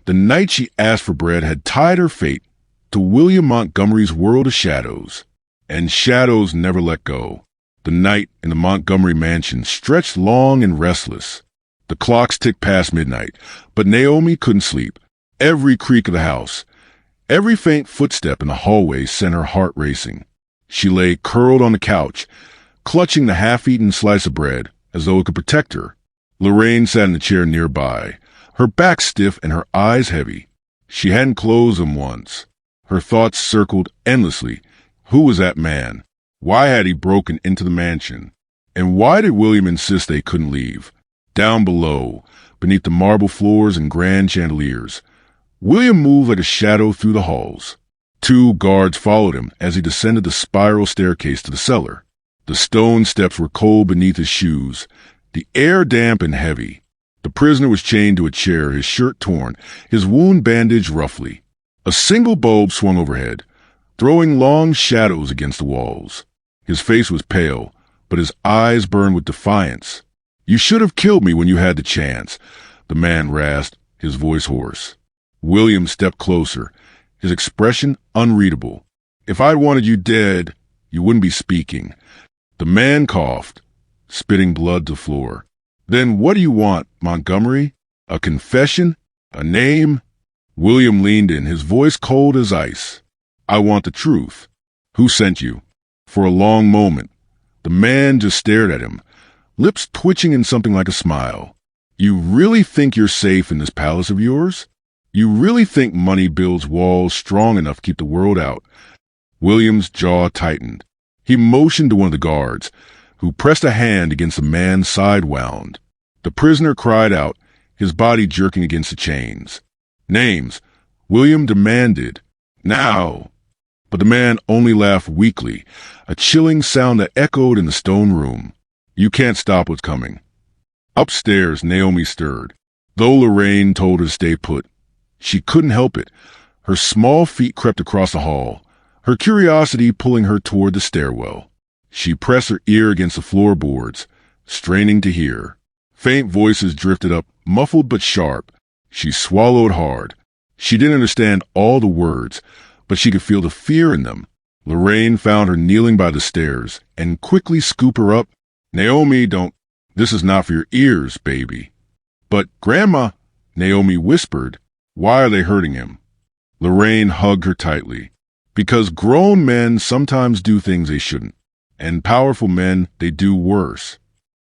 the night she asked for bread had tied her fate to William Montgomery's world of shadows. And shadows never let go. The night in the Montgomery mansion stretched long and restless. The clocks ticked past midnight, but Naomi couldn't sleep. Every creak of the house, every faint footstep in the hallway sent her heart racing. She lay curled on the couch, clutching the half-eaten slice of bread as though it could protect her. Lorraine sat in the chair nearby, her back stiff and her eyes heavy. She hadn't closed them once. Her thoughts circled endlessly. Who was that man? Why had he broken into the mansion? And why did William insist they couldn't leave? Down below, beneath the marble floors and grand chandeliers, William moved like a shadow through the halls. 2 guards followed him as he descended the spiral staircase to the cellar. The stone steps were cold beneath his shoes, the air damp and heavy. The prisoner was chained to a chair, his shirt torn, his wound bandaged roughly. A single bulb swung overhead, throwing long shadows against the walls. His face was pale, but his eyes burned with defiance. "You should have killed me when you had the chance," the man rasped, his voice hoarse. William stepped closer, his expression unreadable. "If I'd wanted you dead, you wouldn't be speaking." The man coughed, spitting blood to the floor. "Then what do you want, Montgomery? A confession? A name?" William leaned in, his voice cold as ice. "I want the truth. Who sent you?" For a long moment, the man just stared at him, lips twitching in something like a smile. "You really think you're safe in this palace of yours? You really think money builds walls strong enough to keep the world out?" William's jaw tightened. He motioned to one of the guards, who pressed a hand against the man's side wound. The prisoner cried out, his body jerking against the chains. "Names," William demanded. "Now!" But the man only laughed weakly, a chilling sound that echoed in the stone room. "You can't stop what's coming." Upstairs, Naomi stirred. Though Lorraine told her to stay put, she couldn't help it. Her small feet crept across the hall, her curiosity pulling her toward the stairwell. She pressed her ear against the floorboards, straining to hear. Faint voices drifted up, muffled but sharp. She swallowed hard. She didn't understand all the words, but she could feel the fear in them. Lorraine found her kneeling by the stairs and quickly scooped her up. "Naomi, don't. This is not for your ears, baby." "But, Grandma," Naomi whispered, "why are they hurting him?" Lorraine hugged her tightly. "Because grown men sometimes do things they shouldn't, and powerful men, they do worse."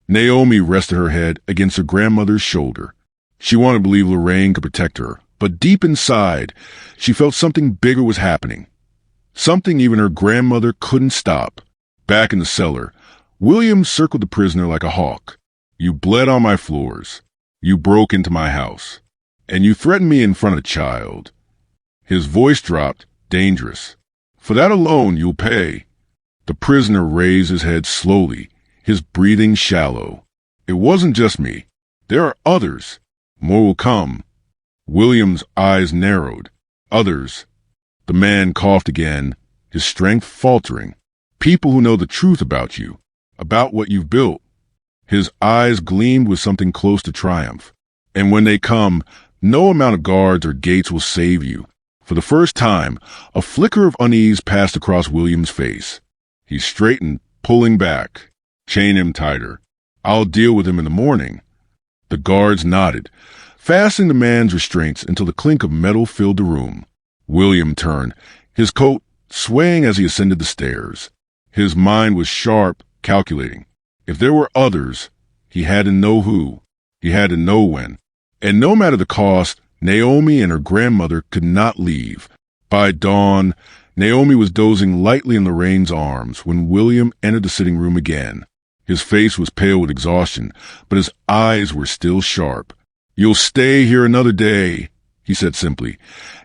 Naomi rested her head against her grandmother's shoulder. She wanted to believe Lorraine could protect her, but deep inside, she felt something bigger was happening. Something even her grandmother couldn't stop. Back in the cellar, William circled the prisoner like a hawk. "You bled on my floors. You broke into my house. And you threatened me in front of a child." His voice dropped, dangerous. "For that alone, you'll pay." The prisoner raised his head slowly, his breathing shallow. "It wasn't just me. There are others. More will come." William's eyes narrowed. "Others." The man coughed again, his strength faltering. "People who know the truth about you, about what you've built." His eyes gleamed with something close to triumph. "And when they come, no amount of guards or gates will save you." For the first time, a flicker of unease passed across William's face. He straightened, pulling back. "Chain him tighter. I'll deal with him in the morning." The guards nodded, fastening the man's restraints until the clink of metal filled the room. William turned, his coat swaying as he ascended the stairs. His mind was sharp, calculating. If there were others, he had to know who. He had to know when. And no matter the cost, Naomi and her grandmother could not leave. By dawn, Naomi was dozing lightly in Lorraine's arms when William entered the sitting room again. His face was pale with exhaustion, but his eyes were still sharp. "You'll stay here another day," he said simply,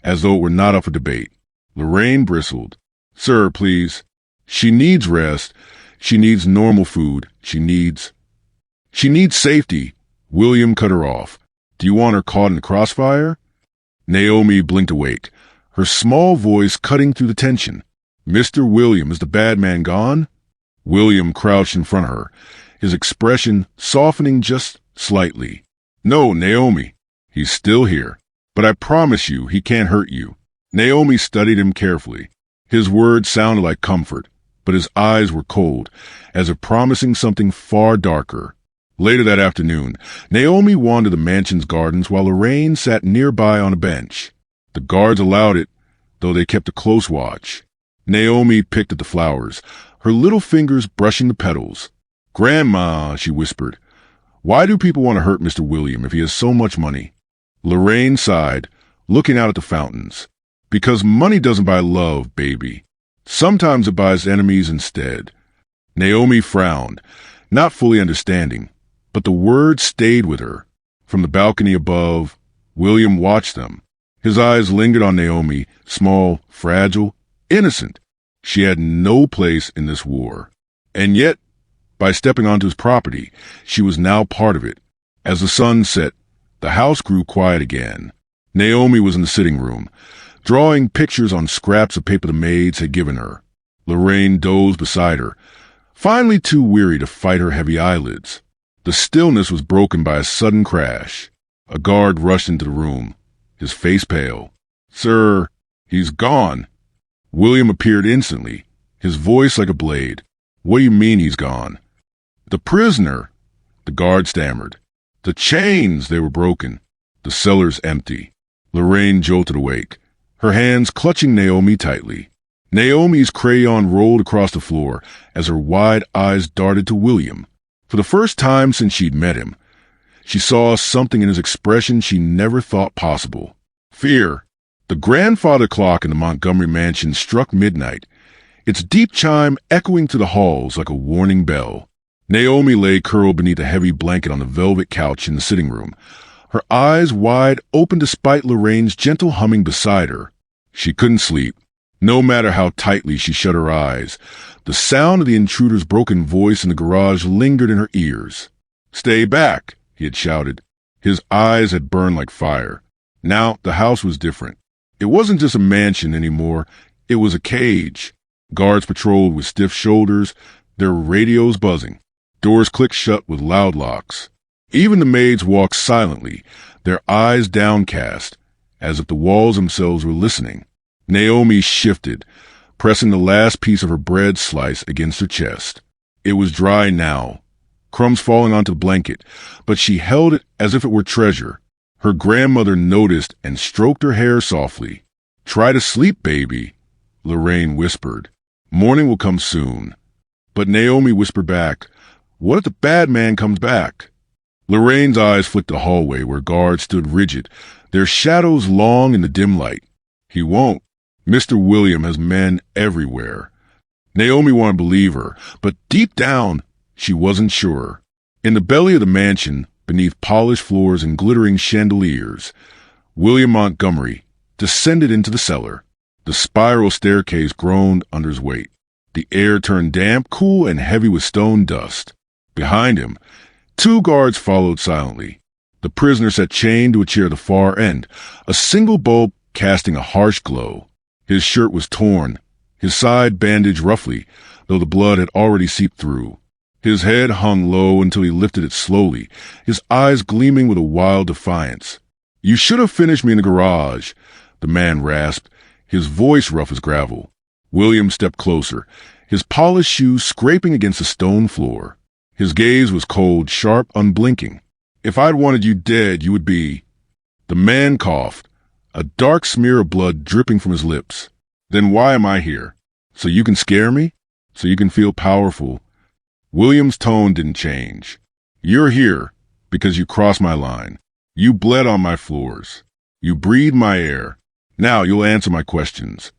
as though it were not up for debate. Lorraine bristled. "Sir, please. She needs rest. She needs normal food. She needs safety." William cut her off. "Do you want her caught in the crossfire?" Naomi blinked awake, her small voice cutting through the tension. "Mr. William, is the bad man gone?" William crouched in front of her, his expression softening just slightly. "No, Naomi. He's still here. But I promise you he can't hurt you." Naomi studied him carefully. His words sounded like comfort, but his eyes were cold, as if promising something far darker. Later that afternoon, Naomi wandered the mansion's gardens while Lorraine sat nearby on a bench. The guards allowed it, though they kept a close watch. Naomi picked at the flowers, her little fingers brushing the petals. "Grandma," she whispered, "why do people want to hurt Mr. William if he has so much money?" Lorraine sighed, looking out at the fountains. "Because money doesn't buy love, baby. Sometimes it buys enemies instead." Naomi frowned, not fully understanding, but the words stayed with her. From the balcony above, William watched them. His eyes lingered on Naomi, small, fragile, innocent. She had no place in this war. And yet, by stepping onto his property, she was now part of it. As the sun set, the house grew quiet again. Naomi was in the sitting room, drawing pictures on scraps of paper the maids had given her. Lorraine dozed beside her, finally too weary to fight her heavy eyelids. The stillness was broken by a sudden crash. A guard rushed into the room, his face pale. "Sir, he's gone." William appeared instantly, his voice like a blade. "What do you mean he's gone?" "The prisoner," the guard stammered. "The chains, they were broken. The cellar's empty." Lorraine jolted awake, her hands clutching Naomi tightly. Naomi's crayon rolled across the floor as her wide eyes darted to William. For the first time since she'd met him, she saw something in his expression she never thought possible. Fear. The grandfather clock in the Montgomery mansion struck midnight, its deep chime echoing through the halls like a warning bell. Naomi lay curled beneath a heavy blanket on the velvet couch in the sitting room, her eyes wide open despite Lorraine's gentle humming beside her. She couldn't sleep. No matter how tightly she shut her eyes, the sound of the intruder's broken voice in the garage lingered in her ears. "Stay back," he had shouted. His eyes had burned like fire. Now the house was different. It wasn't just a mansion anymore. It was a cage. Guards patrolled with stiff shoulders, their radios buzzing. Doors clicked shut with loud locks. Even the maids walked silently, their eyes downcast, as if the walls themselves were listening. Naomi shifted, pressing the last piece of her bread slice against her chest. It was dry now, crumbs falling onto the blanket, but she held it as if it were treasure. Her grandmother noticed and stroked her hair softly. "Try to sleep, baby," Lorraine whispered. "Morning will come soon." But Naomi whispered back, "What if the bad man comes back?" Lorraine's eyes flicked the hallway where guards stood rigid, their shadows long in the dim light. "He won't. Mr. William has men everywhere." Naomi wanted to believe her, but deep down, she wasn't sure. In the belly of the mansion, beneath polished floors and glittering chandeliers, William Montgomery descended into the cellar. The spiral staircase groaned under his weight. The air turned damp, cool, and heavy with stone dust. Behind him, 2 guards followed silently. The prisoner sat chained to a chair at the far end, a single bulb casting a harsh glow. His shirt was torn, his side bandaged roughly, though the blood had already seeped through. His head hung low until he lifted it slowly, his eyes gleaming with a wild defiance. "You should have finished me in the garage," the man rasped, his voice rough as gravel. William stepped closer, his polished shoes scraping against the stone floor. His gaze was cold, sharp, unblinking. "If I'd wanted you dead, you would be—" The man coughed, a dark smear of blood dripping from his lips. "Then why am I here? So you can scare me? So you can feel powerful?" William's tone didn't change. "You're here because you crossed my line. You bled on my floors. You breathed my air. Now you'll answer my questions."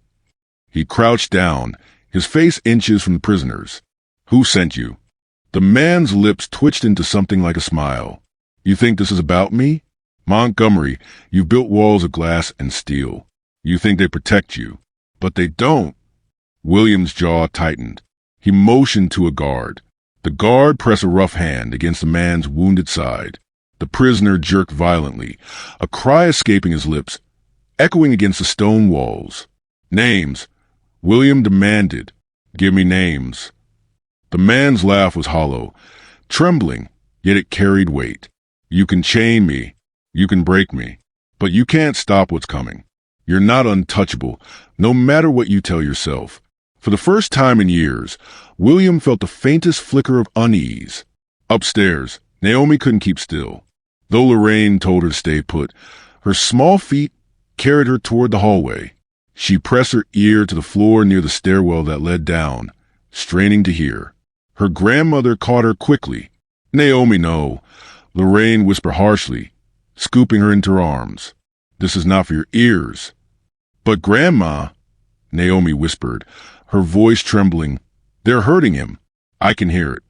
He crouched down, his face inches from the prisoner's. Who sent you? The man's lips twitched into something like a smile. You think this is about me? Montgomery, you've built walls of glass and steel. You think they protect you, but they don't. William's jaw tightened. He motioned to a guard. The guard pressed a rough hand against the man's wounded side. The prisoner jerked violently, a cry escaping his lips, echoing against the stone walls. Names, William demanded. Give me names. The man's laugh was hollow, trembling, yet it carried weight. You can chain me, you can break me, but you can't stop what's coming. You're not untouchable, no matter what you tell yourself. For the first time in years, William felt the faintest flicker of unease. Upstairs, Naomi couldn't keep still. Though Lorraine told her to stay put, her small feet carried her toward the hallway. She pressed her ear to the floor near the stairwell that led down, straining to hear. Her grandmother caught her quickly. Naomi, no. Lorraine whispered harshly, scooping her into her arms. This is not for your ears. But Grandma, Naomi whispered, her voice trembling, they're hurting him. I can hear it.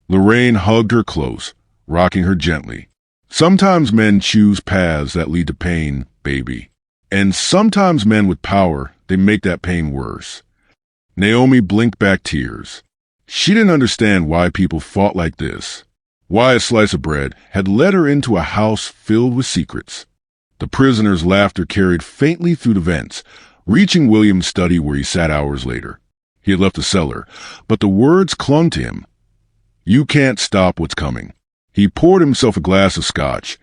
Lorraine hugged her close, rocking her gently. Sometimes men choose paths that lead to pain, baby. And sometimes men with power, they make that pain worse. Naomi blinked back tears. She didn't understand why people fought like this, why a slice of bread had led her into a house filled with secrets. The prisoner's laughter carried faintly through the vents, reaching William's study where he sat hours later. He had left the cellar, but the words clung to him. You can't stop what's coming. He poured himself a glass of scotch,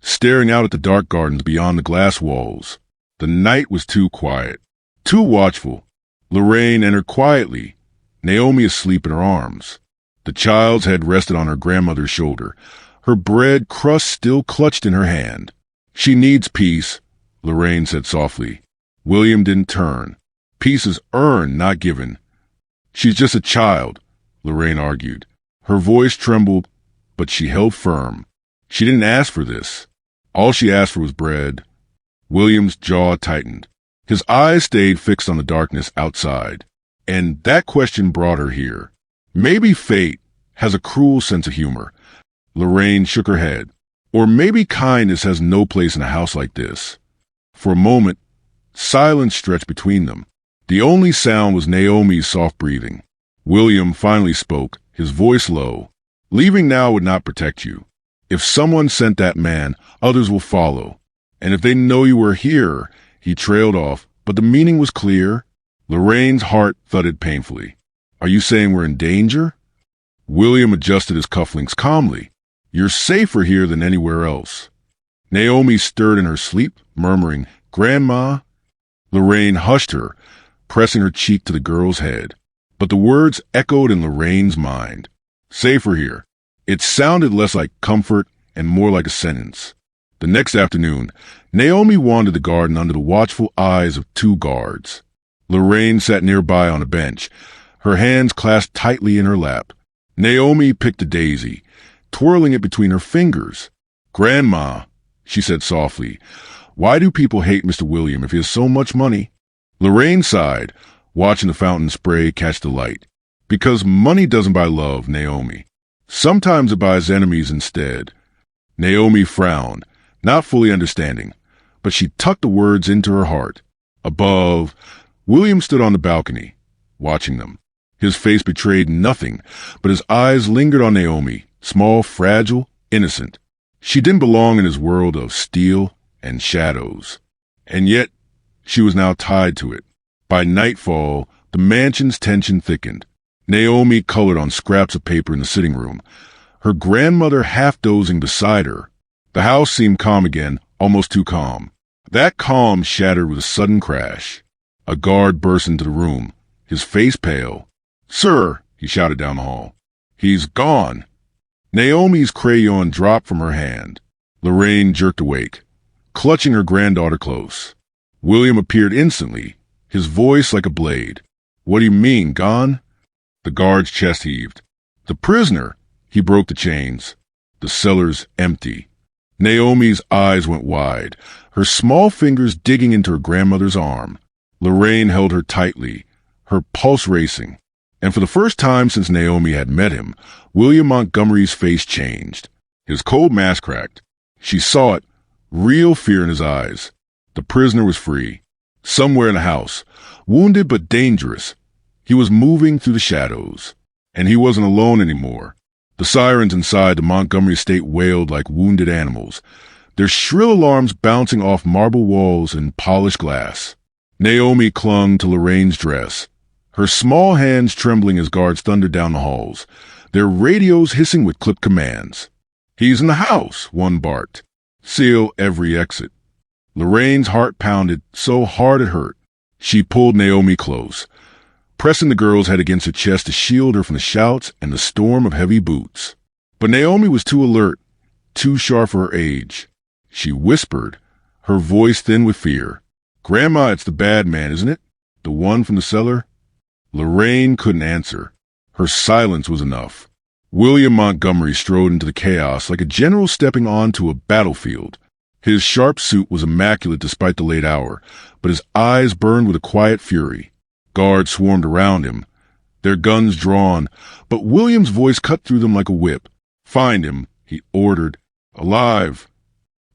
staring out at the dark gardens beyond the glass walls. The night was too quiet, too watchful. Lorraine entered quietly, Naomi asleep in her arms. The child's head rested on her grandmother's shoulder, her bread crust still clutched in her hand. She needs peace, Lorraine said softly. William didn't turn. Peace is earned, not given. She's just a child, Lorraine argued. Her voice trembled, but she held firm. She didn't ask for this. All she asked for was bread. William's jaw tightened. His eyes stayed fixed on the darkness outside. And that question brought her here. Maybe fate has a cruel sense of humor. Lorraine shook her head. Or maybe kindness has no place in a house like this. For a moment, silence stretched between them. The only sound was Naomi's soft breathing. William finally spoke, his voice low. Leaving now would not protect you. If someone sent that man, others will follow. And if they know you were here, he trailed off, but the meaning was clear. Lorraine's heart thudded painfully. Are you saying we're in danger? William adjusted his cufflinks calmly. You're safer here than anywhere else. Naomi stirred in her sleep, murmuring, Grandma. Lorraine hushed her, pressing her cheek to the girl's head. But the words echoed in Lorraine's mind. Safer here. It sounded less like comfort and more like a sentence. The next afternoon, Naomi wandered the garden under the watchful eyes of two guards. Lorraine sat nearby on a bench, her hands clasped tightly in her lap. Naomi picked a daisy, twirling it between her fingers. Grandma, she said softly, why do people hate Mr. William if he has so much money? Lorraine sighed, watching the fountain spray catch the light. Because money doesn't buy love, Naomi. Sometimes it buys enemies instead. Naomi frowned, not fully understanding, but she tucked the words into her heart. Above, William stood on the balcony, watching them. His face betrayed nothing, but his eyes lingered on Naomi, small, fragile, innocent. She didn't belong in his world of steel and shadows. And yet, she was now tied to it. By nightfall, the mansion's tension thickened. Naomi colored on scraps of paper in the sitting room, her grandmother half dozing beside her. The house seemed calm again, almost too calm. That calm shattered with a sudden crash. A guard burst into the room, his face pale. Sir, he shouted down the hall. He's gone. Naomi's crayon dropped from her hand. Lorraine jerked awake, clutching her granddaughter close. William appeared instantly, his voice like a blade. What do you mean, gone? The guard's chest heaved. The prisoner. He broke the chains. The cellar's empty. Naomi's eyes went wide, her small fingers digging into her grandmother's arm. Lorraine held her tightly, her pulse racing. And for the first time since Naomi had met him, William Montgomery's face changed. His cold mask cracked. She saw it, real fear in his eyes. The prisoner was free. Somewhere in the house, wounded but dangerous. He was moving through the shadows. And he wasn't alone anymore. The sirens inside the Montgomery estate wailed like wounded animals, their shrill alarms bouncing off marble walls and polished glass. Naomi clung to Lorraine's dress, her small hands trembling as guards thundered down the halls, their radios hissing with clipped commands. "He's in the house," one barked. "Seal every exit." Lorraine's heart pounded so hard it hurt. She pulled Naomi close, pressing the girl's head against her chest to shield her from the shouts and the storm of heavy boots. But Naomi was too alert, too sharp for her age. She whispered, her voice thin with fear. "Grandma, it's the bad man, isn't it? The one from the cellar?" Lorraine couldn't answer. Her silence was enough. William Montgomery strode into the chaos like a general stepping onto a battlefield. His sharp suit was immaculate despite the late hour, but his eyes burned with a quiet fury. Guards swarmed around him, their guns drawn, but William's voice cut through them like a whip. "Find him," he ordered. "Alive."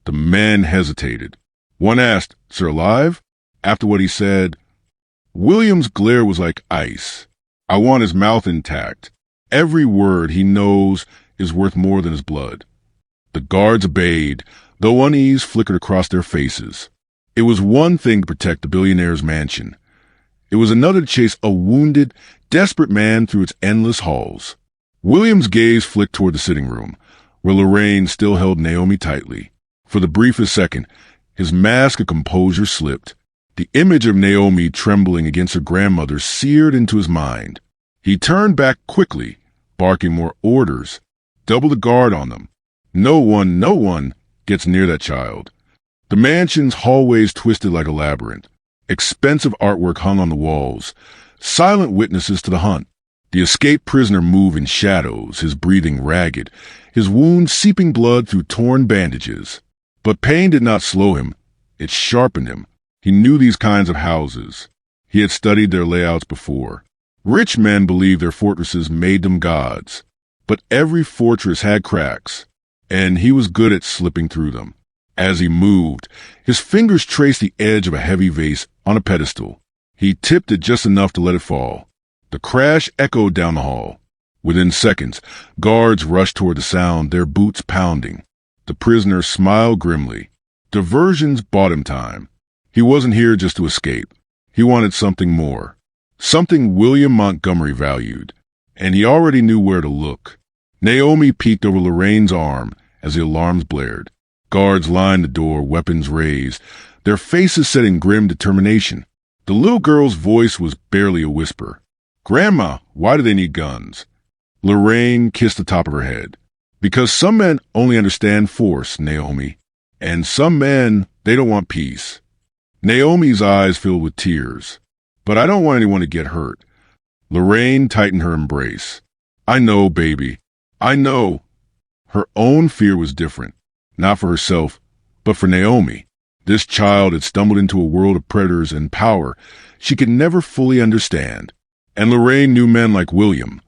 The men hesitated. One asked, "Sir, alive?" After what he said, William's glare was like ice. "I want his mouth intact. Every word he knows is worth more than his blood." The guards obeyed, though unease flickered across their faces. It was one thing to protect the billionaire's mansion. It was another to chase a wounded, desperate man through its endless halls. William's gaze flicked toward the sitting room, where Lorraine still held Naomi tightly. For the briefest second, his mask of composure slipped. The image of Naomi trembling against her grandmother seared into his mind. He turned back quickly, barking more orders. "Double the guard on them. No one gets near that child." The mansion's hallways twisted like a labyrinth. Expensive artwork hung on the walls, silent witnesses to the hunt. The escaped prisoner moved in shadows, his breathing ragged, his wounds seeping blood through torn bandages. But pain did not slow him. It sharpened him. He knew these kinds of houses. He had studied their layouts before. Rich men believed their fortresses made them gods. But every fortress had cracks, and he was good at slipping through them. As he moved, his fingers traced the edge of a heavy vase on a pedestal. He tipped it just enough to let it fall. The crash echoed down the hall. Within seconds, guards rushed toward the sound, their boots pounding. The prisoner smiled grimly. Diversions bought him time. He wasn't here just to escape. He wanted something more. Something William Montgomery valued. And he already knew where to look. Naomi peeked over Lorraine's arm as the alarms blared. Guards lined the door, weapons raised, their faces set in grim determination. The little girl's voice was barely a whisper. "Grandma, why do they need guns?" Lorraine kissed the top of her head. "Because some men only understand force, Naomi. And some men, they don't want peace." Naomi's eyes filled with tears. "But I don't want anyone to get hurt." Lorraine tightened her embrace. "I know, baby. I know." Her own fear was different. Not for herself, but for Naomi. This child had stumbled into a world of predators and power she could never fully understand. And Lorraine knew men like William,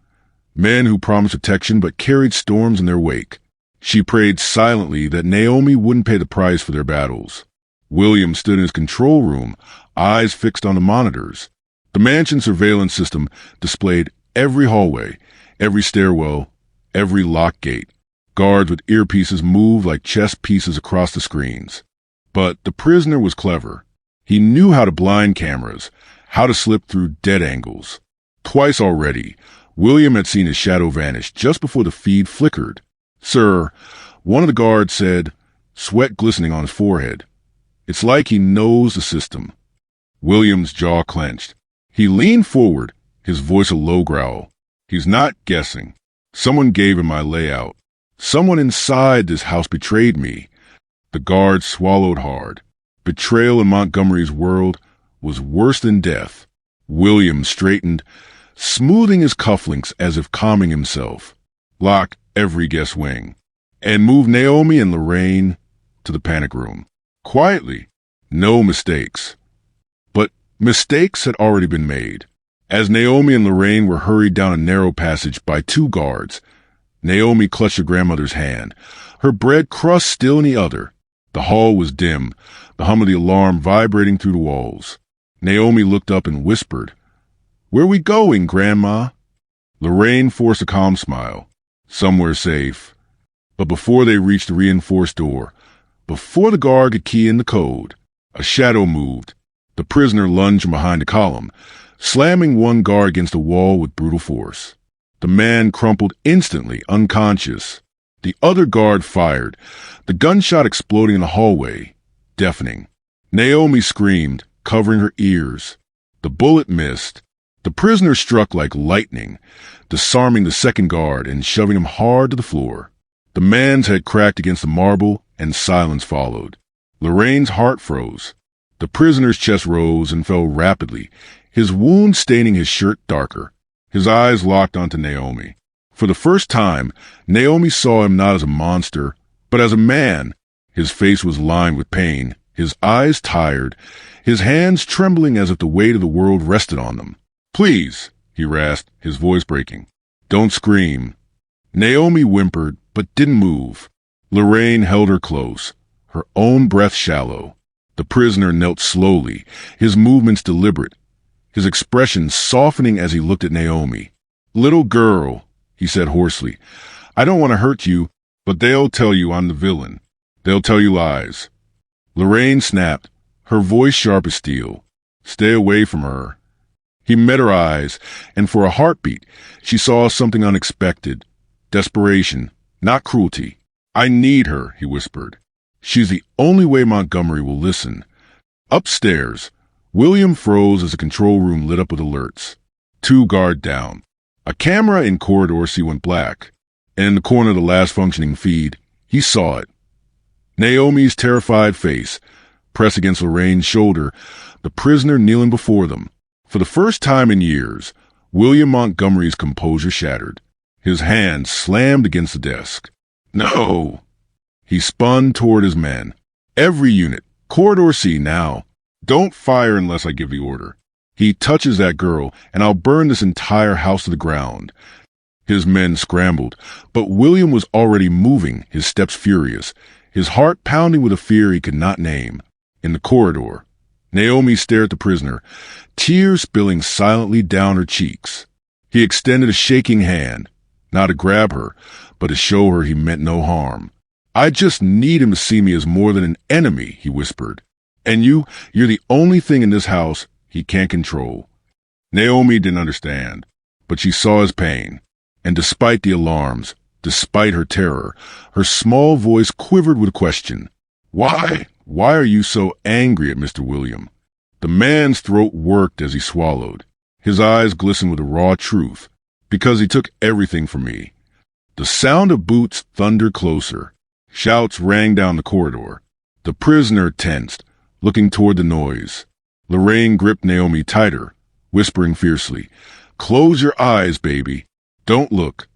men who promised protection but carried storms in their wake. She prayed silently that Naomi wouldn't pay the price for their battles. William stood in his control room, eyes fixed on the monitors. The mansion surveillance system displayed every hallway, every stairwell, every locked gate. Guards with earpieces moved like chess pieces across the screens. But the prisoner was clever. He knew how to blind cameras, how to slip through dead angles. Twice already, William had seen his shadow vanish just before the feed flickered. "Sir," one of the guards said, sweat glistening on his forehead. "It's like he knows the system." William's jaw clenched. He leaned forward, his voice a low growl. "He's not guessing. Someone gave him my layout. Someone inside this house betrayed me." The guard swallowed hard. Betrayal in Montgomery's world was worse than death. William straightened, smoothing his cufflinks as if calming himself. Locked every guest wing. And moved Naomi and Lorraine to the panic room. Quietly. No mistakes. But Mistakes had already been made. As Naomi and Lorraine were hurried down a narrow passage by 2 guards, Naomi clutched her grandmother's hand, her bread crust still in the other. The hall was dim, the hum of the alarm vibrating through the walls. Naomi looked up and whispered, "Where we going, Grandma?" Lorraine forced a calm smile. Somewhere safe. But before they reached the reinforced door, before the guard could key in the code, a shadow moved. The prisoner lunged from behind a column, slamming one guard against the wall with brutal force. The man crumpled instantly, unconscious. The other guard fired, the gunshot exploding in the hallway, deafening. Naomi screamed, covering her ears. The bullet missed. The prisoner struck like lightning, disarming the second guard and shoving him hard to the floor. The man's head cracked against the marble, and silence followed. Lorraine's heart froze. The prisoner's chest rose and fell rapidly, his wound staining his shirt darker. His eyes locked onto Naomi. For the first time, Naomi saw him not as a monster, but as a man. His face was lined with pain, his eyes tired, his hands trembling as if the weight of the world rested on them. "Please," he rasped, his voice breaking. "Don't scream." Naomi whimpered, but didn't move. Lorraine held her close, her own breath shallow. The prisoner knelt slowly, his movements deliberate, his expression softening as he looked at Naomi. "Little girl," he said hoarsely, "I don't want to hurt you, but they'll tell you I'm the villain. They'll tell you lies." Lorraine snapped, her voice sharp as steel. "Stay away from her." He met her eyes, and for a heartbeat, she saw something unexpected. Desperation, not cruelty. "I need her," he whispered. "She's the only way Montgomery will listen." Upstairs, William froze as the control room lit up with alerts. 2 guard down. A camera in corridor C went black, and in the corner of the last functioning feed, he saw it. Naomi's terrified face, pressed against Lorraine's shoulder, the prisoner kneeling before them. For the first time in years, William Montgomery's composure shattered. His hand slammed against the desk. "No!" He spun toward his men. "Every unit, corridor C now. Don't fire unless I give the order. He touches that girl, and I'll burn this entire house to the ground." His men scrambled, but William was already moving, his steps furious, his heart pounding with a fear he could not name. In the corridor, Naomi stared at the prisoner, tears spilling silently down her cheeks. He extended a shaking hand, not to grab her, but to show her he meant no harm. "I just need him to see me as more than an enemy," he whispered. "And you're the only thing in this house he can't control." Naomi didn't understand, but she saw his pain. And despite the alarms, despite her terror, her small voice quivered with question. Why are you so angry at Mr. William?" The man's throat worked as he swallowed. His eyes glistened with the raw truth. "Because he took everything from me." The sound of boots thundered closer. Shouts rang down the corridor. The prisoner tensed, looking toward the noise. Lorraine gripped Naomi tighter, whispering fiercely, "Close your eyes, baby. Don't look."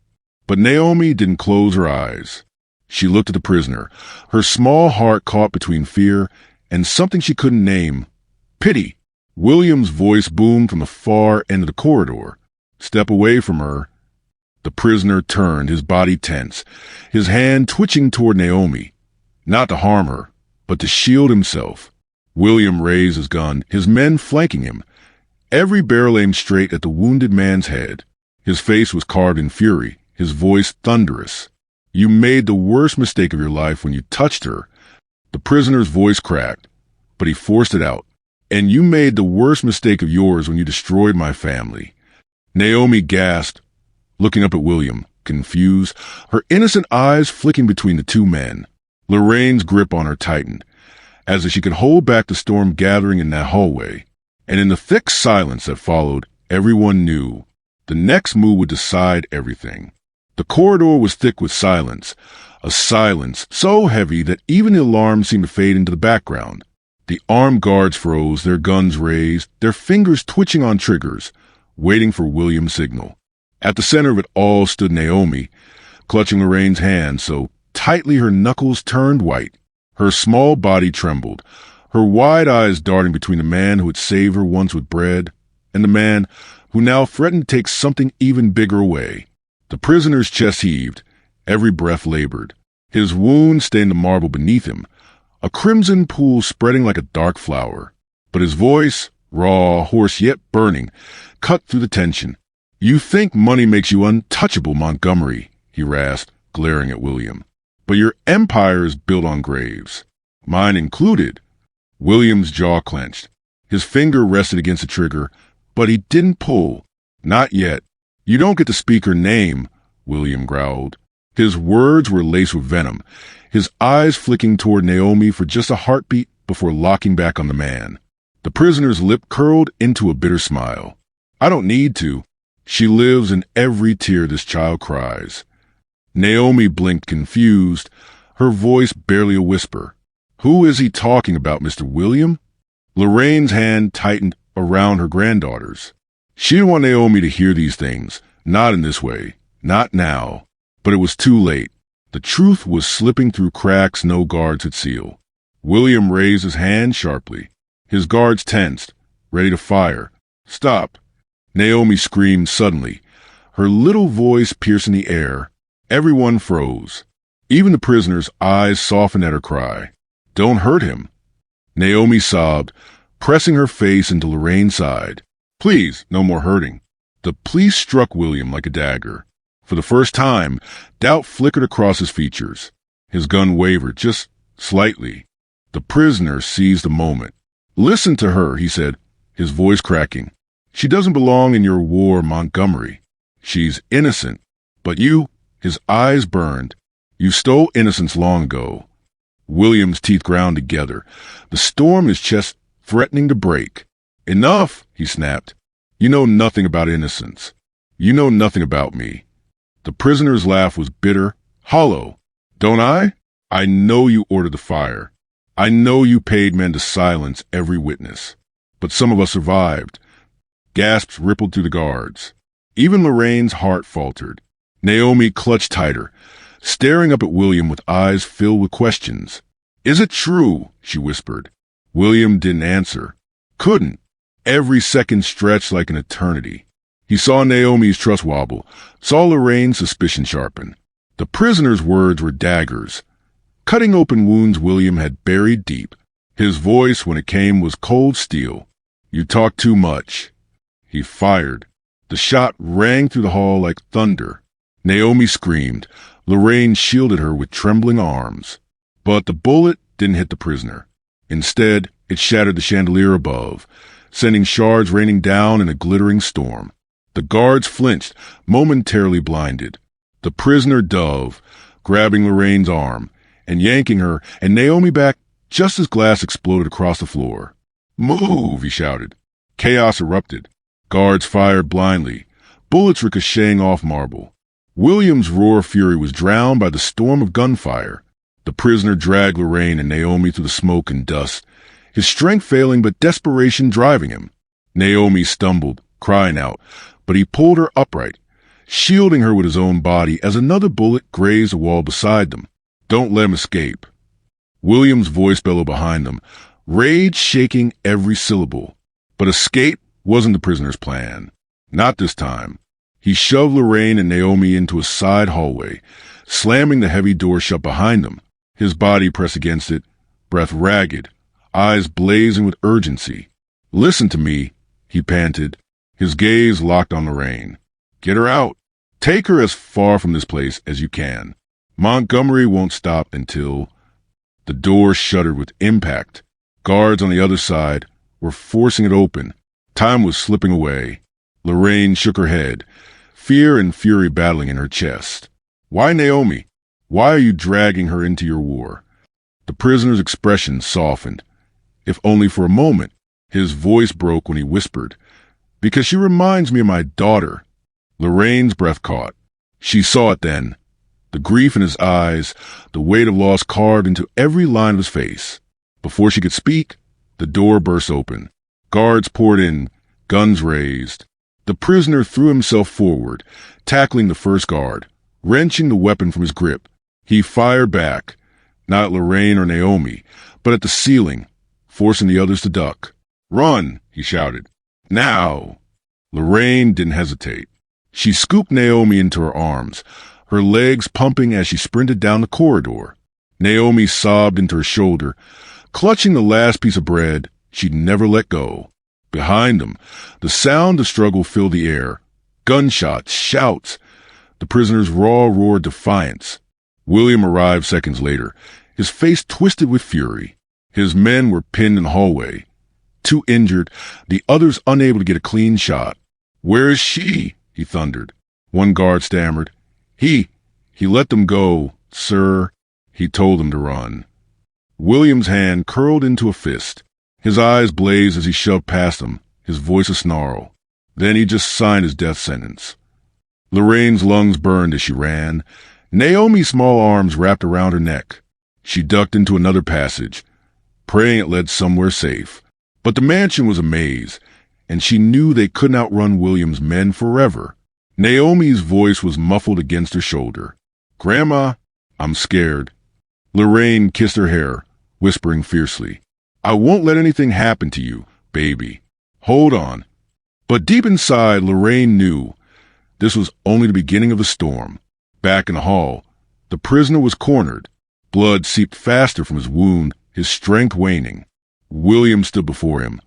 But Naomi didn't close her eyes. She looked at the prisoner, her small heart caught between fear and something she couldn't name. Pity. William's voice boomed from the far end of the corridor. "Step away from her." The prisoner turned, his body tense, his hand twitching toward Naomi, not to harm her, but to shield himself. William raised his gun, his men flanking him, every barrel aimed straight at the wounded man's head. His face was carved in fury, his voice thunderous. "You made the worst mistake of your life when you touched her." The prisoner's voice cracked, but he forced it out. "And you made the worst mistake of yours when you destroyed my family." Naomi gasped, looking up at William, confused, her innocent eyes flicking between the 2 men. Lorraine's grip on her tightened, as if she could hold back the storm gathering in that hallway. And in the thick silence that followed, everyone knew the next move would decide everything. The corridor was thick with silence, a silence so heavy that even the alarm seemed to fade into the background. The armed guards froze, their guns raised, their fingers twitching on triggers, waiting for William's signal. At the center of it all stood Naomi, clutching Lorraine's hand so tightly her knuckles turned white. Her small body trembled, her wide eyes darting between the man who had saved her once with bread and the man who now threatened to take something even bigger away. The prisoner's chest heaved, every breath labored. His wound stained the marble beneath him, a crimson pool spreading like a dark flower. But his voice, raw, hoarse, yet burning, cut through the tension. "You think money makes you untouchable, Montgomery," he rasped, glaring at William. "But your empire is built on graves. Mine included." William's jaw clenched. His finger rested against the trigger, but he didn't pull. "Not yet. You don't get to speak her name," William growled. His words were laced with venom, his eyes flicking toward Naomi for just a heartbeat before locking back on the man. The prisoner's lip curled into a bitter smile. "I don't need to. She lives in every tear this child cries." Naomi blinked confused, her voice barely a whisper. "Who is he talking about, Mr. William?" Lorraine's hand tightened around her granddaughter's. She didn't want Naomi to hear these things, not in this way, not now. But it was too late. The truth was slipping through cracks no guards could seal. William raised his hand sharply. His guards tensed, ready to fire. "Stop!" Naomi screamed suddenly, her little voice piercing the air. Everyone froze. Even the prisoner's eyes softened at her cry. "Don't hurt him." Naomi sobbed, pressing her face into Lorraine's side. "Please, no more hurting." The plea struck William like a dagger. For the first time, doubt flickered across his features. His gun wavered, just slightly. The prisoner seized the moment. "Listen to her," he said, his voice cracking. "She doesn't belong in your war, Montgomery. She's innocent. But you," his eyes burned, "you stole innocence long ago." William's teeth ground together, the storm in his chest threatening to break. "Enough," he snapped. "You know nothing about innocence. You know nothing about me." The prisoner's laugh was bitter, hollow. "Don't I? I know you ordered the fire. I know you paid men to silence every witness. But some of us survived." Gasps rippled through the guards. Even Lorraine's heart faltered. Naomi clutched tighter, staring up at William with eyes filled with questions. "Is it true?" she whispered. William didn't answer. Couldn't. Every second stretched like an eternity. He saw Naomi's trust wobble, saw Lorraine's suspicion sharpen. The prisoner's words were daggers, cutting open wounds William had buried deep. His voice, when it came, was cold steel. "You talk too much." He fired. The shot rang through the hall like thunder. Naomi screamed. Lorraine shielded her with trembling arms. But the bullet didn't hit the prisoner. Instead, it shattered the chandelier above, sending shards raining down in a glittering storm. The guards flinched, momentarily blinded. The prisoner dove, grabbing Lorraine's arm and yanking her and Naomi back just as glass exploded across the floor. "Move!" he shouted. Chaos erupted. Guards fired blindly, bullets ricocheting off marble. William's roar of fury was drowned by the storm of gunfire. The prisoner dragged Lorraine and Naomi through the smoke and dust, his strength failing but desperation driving him. Naomi stumbled, crying out, but he pulled her upright, shielding her with his own body as another bullet grazed the wall beside them. "Don't let him escape." William's voice bellowed behind them, rage shaking every syllable. But escape wasn't the prisoner's plan. Not this time. He shoved Lorraine and Naomi into a side hallway, slamming the heavy door shut behind them, his body pressed against it, breath ragged, eyes blazing with urgency. "Listen to me," he panted, his gaze locked on Lorraine. "Get her out. Take her as far from this place as you can. Montgomery won't stop until—" The door shuddered with impact. Guards on the other side were forcing it open. Time was slipping away. Lorraine shook her head, fear and fury battling in her chest. "Why Naomi? Why are you dragging her into your war?" The prisoner's expression softened, if only for a moment. His voice broke when he whispered, "Because she reminds me of my daughter." Lorraine's breath caught. She saw it then. The grief in his eyes, the weight of loss carved into every line of his face. Before she could speak, the door burst open. Guards poured in, guns raised. The prisoner threw himself forward, tackling the first guard, wrenching the weapon from his grip. He fired back, not at Lorraine or Naomi, but at the ceiling, forcing the others to duck. "Run!" he shouted. "Now!" Lorraine didn't hesitate. She scooped Naomi into her arms, her legs pumping as she sprinted down the corridor. Naomi sobbed into her shoulder, clutching the last piece of bread she'd never let go. Behind them, the sound of struggle filled the air. Gunshots, shouts. The prisoners' raw roared defiance. William arrived seconds later, his face twisted with fury. His men were pinned in the hallway. 2 injured, the others unable to get a clean shot. "Where is she?" he thundered. One guard stammered. He let them go, sir." He told them to run. William's hand curled into a fist. His eyes blazed as he shoved past them, his voice a snarl. Then he just signed his death sentence. Lorraine's lungs burned as she ran. Naomi's small arms wrapped around her neck. She ducked into another passage, praying it led somewhere safe. But the mansion was a maze, and she knew they couldn't outrun William's men forever. Naomi's voice was muffled against her shoulder. "Grandma, I'm scared." Lorraine kissed her hair, whispering fiercely, "I won't let anything happen to you, baby. Hold on." But deep inside, Lorraine knew this was only the beginning of the storm. Back in the hall, the prisoner was cornered. Blood seeped faster from his wound, his strength waning. William stood before him,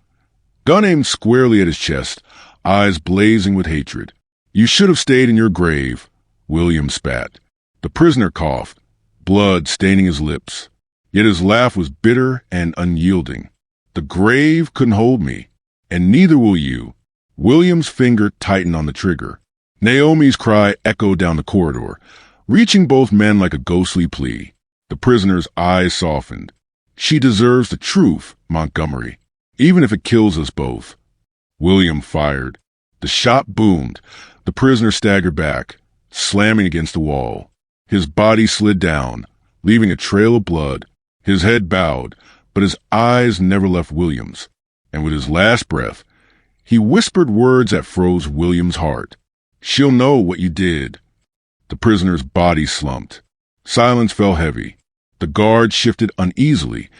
gun aimed squarely at his chest, eyes blazing with hatred. "You should have stayed in your grave," William spat. The prisoner coughed, blood staining his lips. Yet his laugh was bitter and unyielding. "The grave couldn't hold me, and neither will you." William's finger tightened on the trigger. Naomi's cry echoed down the corridor, reaching both men like a ghostly plea. The prisoner's eyes softened. "She deserves the truth, Montgomery, even if it kills us both." William fired. The shot boomed. The prisoner staggered back, slamming against the wall. His body slid down, leaving a trail of blood. His head bowed, but his eyes never left William's. And with his last breath, he whispered words that froze William's heart. "She'll know what you did." The prisoner's body slumped. Silence fell heavy. The guard shifted uneasily,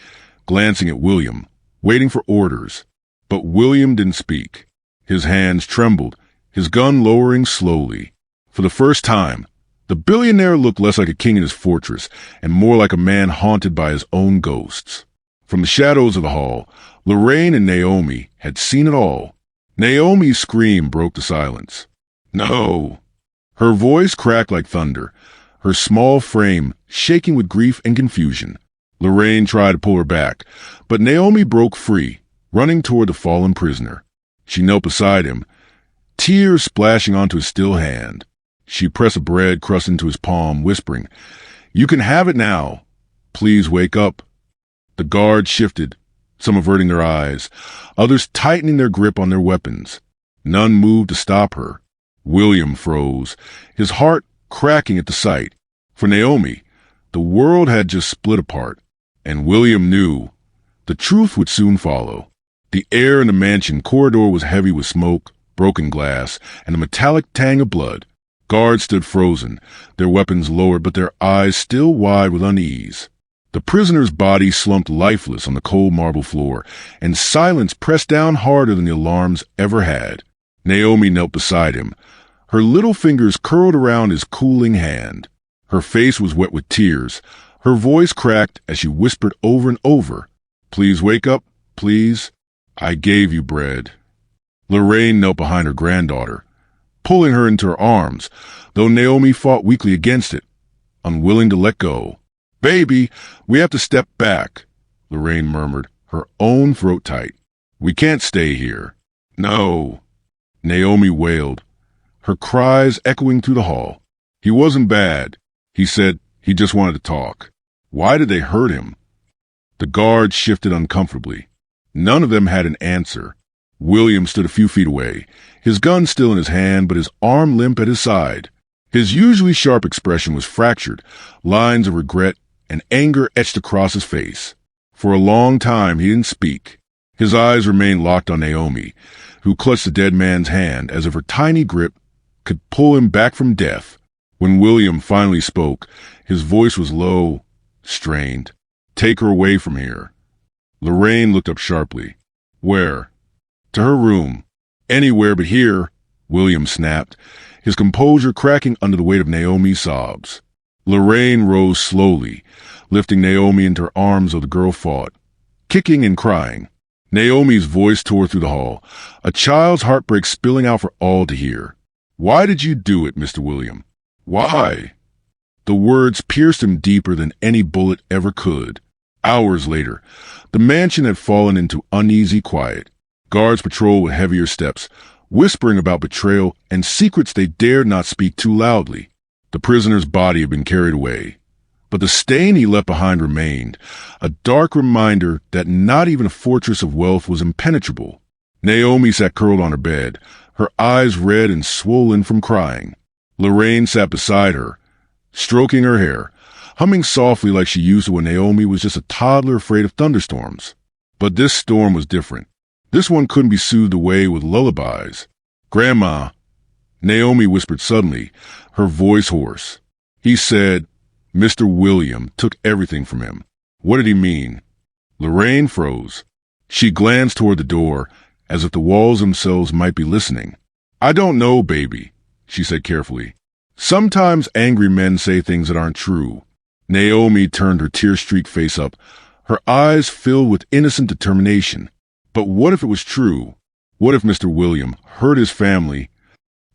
glancing at William, waiting for orders. But William didn't speak. His hands trembled, his gun lowering slowly. For the first time, the billionaire looked less like a king in his fortress and more like a man haunted by his own ghosts. From the shadows of the hall, Lorraine and Naomi had seen it all. Naomi's scream broke the silence. "No!" Her voice cracked like thunder, her small frame shaking with grief and confusion. Lorraine tried to pull her back, but Naomi broke free, running toward the fallen prisoner. She knelt beside him, tears splashing onto his still hand. She pressed a bread crust into his palm, whispering, "You can have it now. Please wake up." The guards shifted, some averting their eyes, others tightening their grip on their weapons. None moved to stop her. William froze, his heart cracking at the sight. For Naomi, the world had just split apart, and William knew the truth would soon follow. The air in the mansion corridor was heavy with smoke, broken glass, and a metallic tang of blood. Guards stood frozen, their weapons lowered but their eyes still wide with unease. The prisoner's body slumped lifeless on the cold marble floor, and silence pressed down harder than the alarms ever had. Naomi knelt beside him, her little fingers curled around his cooling hand. Her face was wet with tears, her voice cracked as she whispered over and over, "Please wake up, please. I gave you bread." Lorraine knelt behind her granddaughter, pulling her into her arms, though Naomi fought weakly against it, unwilling to let go. "Baby, we have to step back," Lorraine murmured, her own throat tight. "We can't stay here." "No," Naomi wailed, her cries echoing through the hall. "He wasn't bad," he said. "He just wanted to talk." Why did they hurt him? The guards shifted uncomfortably. None of them had an answer. William stood a few feet away, his gun still in his hand but his arm limp at his side. His usually sharp expression was fractured, lines of regret and anger etched across his face. For a long time he didn't speak. His eyes remained locked on Naomi, who clutched the dead man's hand as if her tiny grip could pull him back from death. When William finally spoke, his voice was low, strained. "Take her away from here." Lorraine looked up sharply. Where? To her room. Anywhere but here, William snapped, his composure cracking under the weight of Naomi's sobs. Lorraine rose slowly, lifting Naomi into her arms as the girl fought, kicking and crying. Naomi's voice tore through the hall, a child's heartbreak spilling out for all to hear. Why did you do it, Mr. William? Why? The words pierced him deeper than any bullet ever could. Hours later, the mansion had fallen into uneasy quiet. Guards patrolled with heavier steps, whispering about betrayal and secrets they dared not speak too loudly. The prisoner's body had been carried away, but the stain he left behind remained, a dark reminder that not even a fortress of wealth was impenetrable. Naomi sat curled on her bed, her eyes red and swollen from crying. Lorraine sat beside her, stroking her hair, humming softly like she used to when Naomi was just a toddler afraid of thunderstorms. But this storm was different. This one couldn't be soothed away with lullabies. Grandma, Naomi whispered suddenly, her voice hoarse. He said, Mr. William took everything from him. What did he mean? Lorraine froze. She glanced toward the door, as if the walls themselves might be listening. I don't know, baby, she said carefully. Sometimes angry men say things that aren't true. Naomi turned her tear-streaked face up, her eyes filled with innocent determination. But what if it was true? What if Mr. William hurt his family?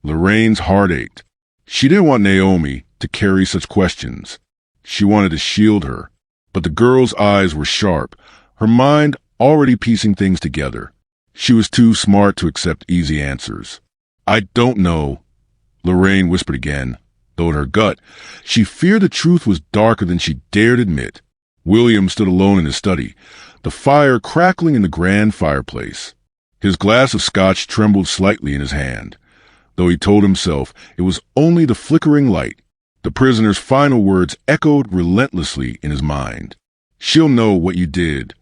Lorraine's heart ached. She didn't want Naomi to carry such questions. She wanted to shield her. But the girl's eyes were sharp, her mind already piecing things together. She was too smart to accept easy answers. I don't know, Lorraine whispered again, though in her gut, she feared the truth was darker than she dared admit. William stood alone in his study, the fire crackling in the grand fireplace. His glass of scotch trembled slightly in his hand, though he told himself it was only the flickering light. The prisoner's final words echoed relentlessly in his mind. She'll know what you did.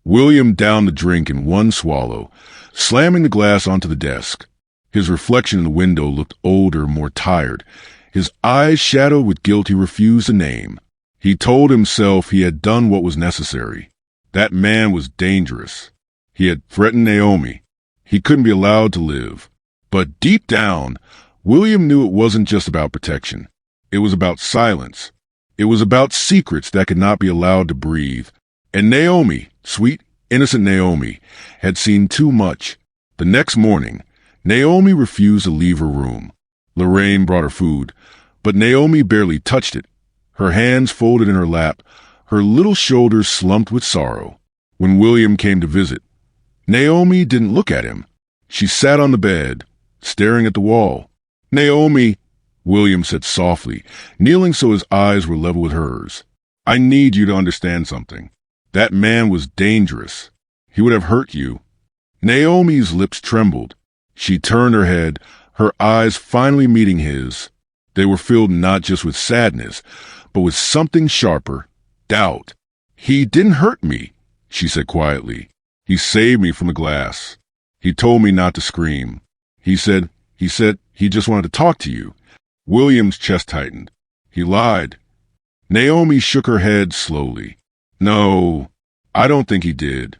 William downed the drink in one swallow, slamming the glass onto the desk. His reflection in the window looked older, more tired, his eyes shadowed with guilt he refused to name. He told himself he had done what was necessary. That man was dangerous. He had threatened Naomi. He couldn't be allowed to live. But deep down, William knew it wasn't just about protection. It was about silence. It was about secrets that could not be allowed to breathe. And Naomi, sweet, innocent Naomi, had seen too much. The next morning, Naomi refused to leave her room. Lorraine brought her food, but Naomi barely touched it. Her hands folded in her lap, her little shoulders slumped with sorrow. When William came to visit, Naomi didn't look at him. She sat on the bed, staring at the wall. Naomi, William said softly, kneeling so his eyes were level with hers. I need you to understand something. That man was dangerous. He would have hurt you. Naomi's lips trembled. She turned her head, her eyes finally meeting his. They were filled not just with sadness, but with something sharper, doubt. He didn't hurt me, she said quietly. He saved me from the glass. He told me not to scream. He said he just wanted to talk to you. William's chest tightened. He lied. Naomi shook her head slowly. No, I don't think he did.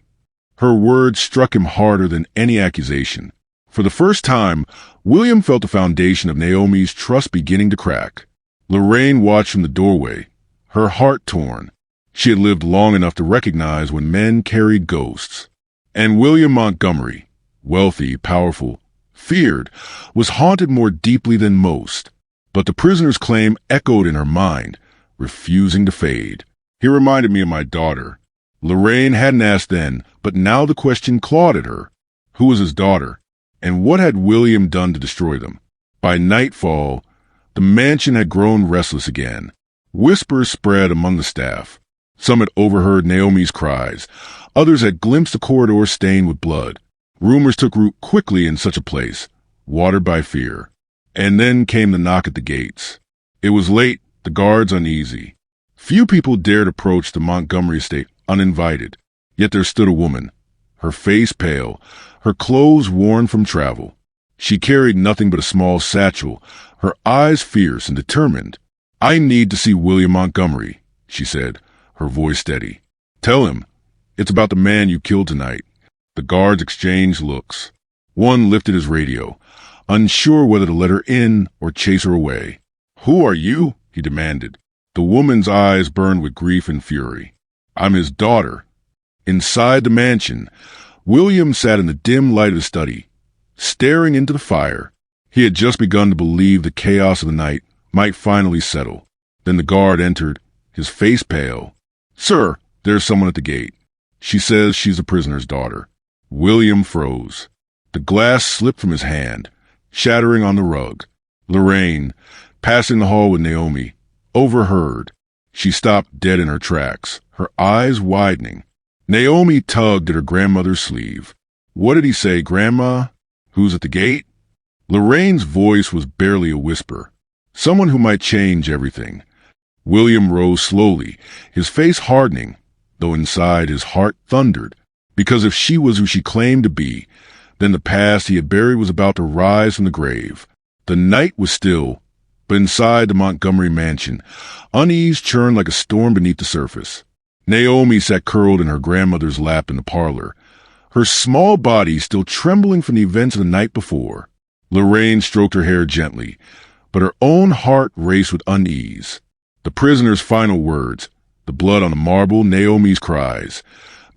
Her words struck him harder than any accusation. For the first time, William felt the foundation of Naomi's trust beginning to crack. Lorraine watched from the doorway, her heart torn. She had lived long enough to recognize when men carried ghosts. And William Montgomery, wealthy, powerful, feared, was haunted more deeply than most. But the prisoner's claim echoed in her mind, refusing to fade. He reminded me of my daughter. Lorraine hadn't asked then, but now the question clawed at her. Who was his daughter? And what had William done to destroy them? By nightfall, the mansion had grown restless again. Whispers spread among the staff. Some had overheard Naomi's cries. Others had glimpsed the corridor stained with blood. Rumors took root quickly in such a place, watered by fear. And then came the knock at the gates. It was late, the guards uneasy. Few people dared approach the Montgomery estate uninvited. Yet there stood a woman, her face pale, her clothes worn from travel. She carried nothing but a small satchel, her eyes fierce and determined. I need to see William Montgomery, she said, her voice steady. Tell him, It's about the man you killed tonight." The guards exchanged looks. One lifted his radio, unsure whether to let her in or chase her away. "Who are you?" he demanded. The woman's eyes burned with grief and fury. "I'm his daughter." Inside the mansion, William sat in the dim light of the study, staring into the fire. He had just begun to believe the chaos of the night might finally settle. Then the guard entered, his face pale. "Sir, there's someone at the gate. She says she's a prisoner's daughter." William froze. The glass slipped from his hand, shattering on the rug. Lorraine, passing the hall with Naomi, overheard. She stopped dead in her tracks, her eyes widening. Naomi tugged at her grandmother's sleeve. "What did he say, Grandma? Who's at the gate?" Lorraine's voice was barely a whisper. Someone who might change everything. William rose slowly, his face hardening, though inside his heart thundered. Because if she was who she claimed to be, then the past he had buried was about to rise from the grave. The night was still, but inside the Montgomery mansion, unease churned like a storm beneath the surface. Naomi sat curled in her grandmother's lap in the parlor, her small body still trembling from the events of the night before. Lorraine stroked her hair gently, but her own heart raced with unease. The prisoner's final words, the blood on the marble, Naomi's cries,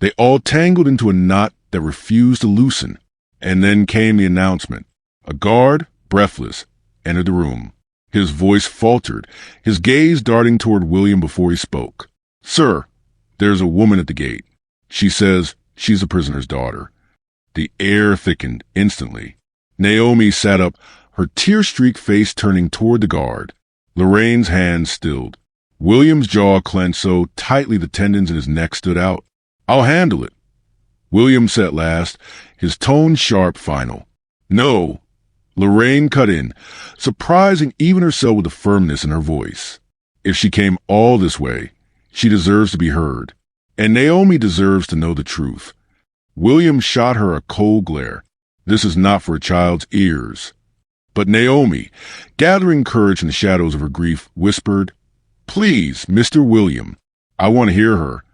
they all tangled into a knot that refused to loosen. And then came the announcement. A guard, breathless, entered the room. His voice faltered, his gaze darting toward William before he spoke. "Sir, there's a woman at the gate. She says she's a prisoner's daughter." The air thickened instantly. Naomi sat up, her tear-streaked face turning toward the guard. Lorraine's hands stilled. William's jaw clenched so tightly the tendons in his neck stood out. "I'll handle it." William said last, his tone sharp, final. "No." Lorraine cut in, surprising even herself with the firmness in her voice. If she came all this way, she deserves to be heard. And Naomi deserves to know the truth. William shot her a cold glare. This is not for a child's ears. But Naomi, gathering courage in the shadows of her grief, whispered, "Please, Mr. William, I want to hear her."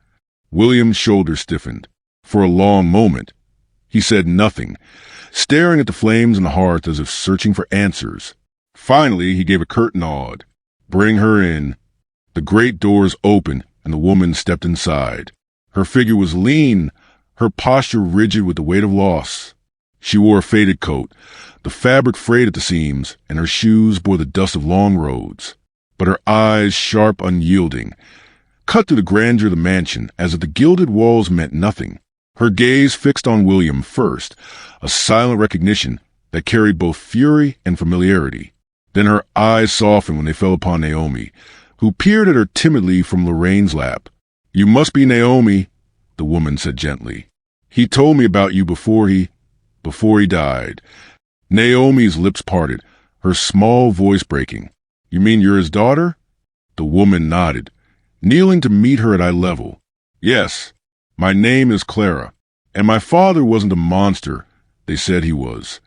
William's shoulders stiffened. For a long moment, he said nothing, staring at the flames in the hearth as if searching for answers. Finally, he gave a curt nod. "Bring her in." The great doors opened, and the woman stepped inside. Her figure was lean, her posture rigid with the weight of loss. She wore a faded coat, the fabric frayed at the seams, and her shoes bore the dust of long roads. But her eyes, sharp, unyielding, cut through the grandeur of the mansion as if the gilded walls meant nothing. Her gaze fixed on William first, a silent recognition that carried both fury and familiarity. Then her eyes softened when they fell upon Naomi, who peered at her timidly from Lorraine's lap. "You must be Naomi," the woman said gently. "He told me about you before he died." Naomi's lips parted, her small voice breaking. "You mean you're his daughter?" The woman nodded, kneeling to meet her at eye level. "Yes. My name is Clara, and my father wasn't a monster they said he was."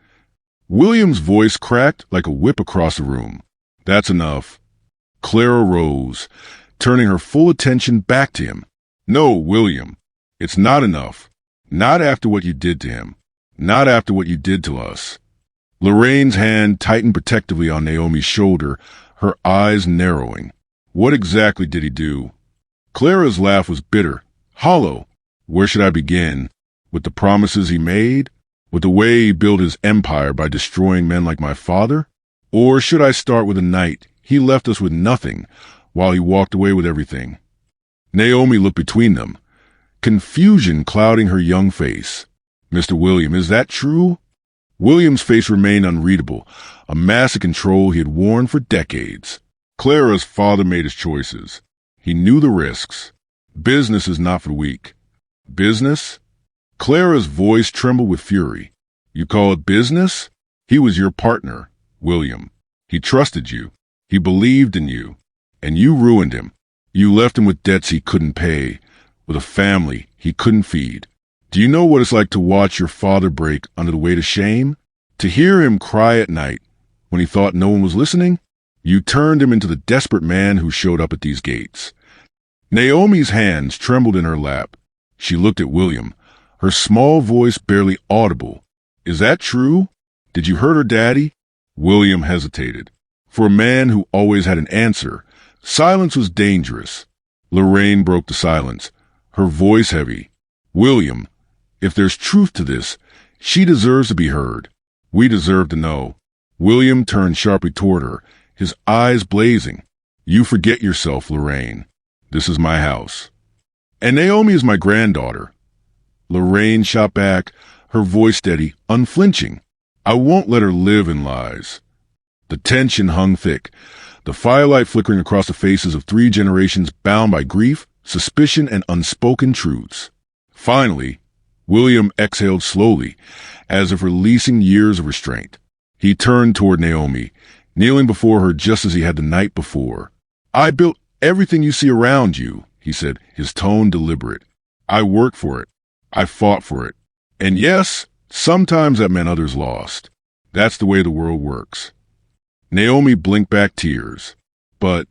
William's voice cracked like a whip across the room. "That's enough." Clara rose, turning her full attention back to him. "No, William, it's not enough. Not after what you did to him. Not after what you did to us." Lorraine's hand tightened protectively on Naomi's shoulder, her eyes narrowing. "What exactly did he do?" Clara's laugh was bitter, hollow. "Where should I begin? With the promises he made? With the way he built his empire by destroying men like my father? Or should I start with the night he left us with nothing while he walked away with everything?" Naomi looked between them, confusion clouding her young face. "Mr. William, is that true?" William's face remained unreadable, a mask of control he had worn for decades. Clara's father made his choices. He knew the risks. Business is not for the weak. Business? Clara's voice trembled with fury. "You call it business? He was your partner, William. He trusted you. He believed in you. And you ruined him. You left him with debts he couldn't pay, with a family he couldn't feed. Do you know what it's like to watch your father break under the weight of shame? To hear him cry at night when he thought no one was listening? You turned him into the desperate man who showed up at these gates." Naomi's hands trembled in her lap. She looked at William, her small voice barely audible. Is that true? Did you hurt her daddy? William hesitated. For a man who always had an answer, silence was dangerous. Lorraine broke the silence, her voice heavy. William, if there's truth to this, she deserves to be heard. We deserve to know. William turned sharply toward her, his eyes blazing. You forget yourself, Lorraine. This is my house. And Naomi is my granddaughter. Lorraine shot back, her voice steady, unflinching. I won't let her live in lies. The tension hung thick, the firelight flickering across the faces of 3 generations bound by grief, suspicion, and unspoken truths. Finally, William exhaled slowly, as if releasing years of restraint. He turned toward Naomi, kneeling before her just as he had the night before. I built everything you see around you, he said, his tone deliberate. I worked for it. I fought for it. And yes, sometimes that meant others lost. That's the way the world works. Naomi blinked back tears. But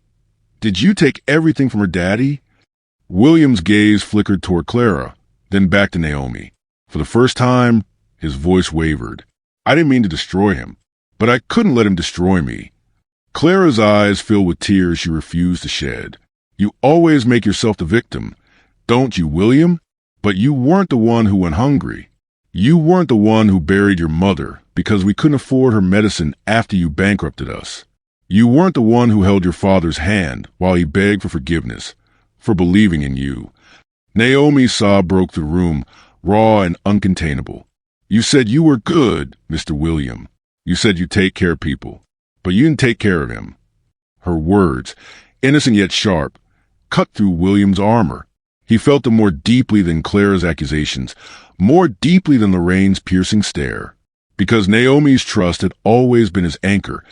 did you take everything from her daddy? William's gaze flickered toward Clara, then back to Naomi. For the first time, his voice wavered. I didn't mean to destroy him, but I couldn't let him destroy me. Clara's eyes filled with tears she refused to shed. You always make yourself the victim, don't you, William? But you weren't the one who went hungry. You weren't the one who buried your mother because we couldn't afford her medicine after you bankrupted us. You weren't the one who held your father's hand while he begged for forgiveness, for believing in you. Naomi's sob broke the room, raw and uncontainable. You said you were good, Mr. William. You said you'd take care of people, but you didn't take care of him. Her words, innocent yet sharp, cut through William's armor. He felt them more deeply than Clara's accusations, more deeply than Lorraine's piercing stare. Because Naomi's trust had always been his anchor,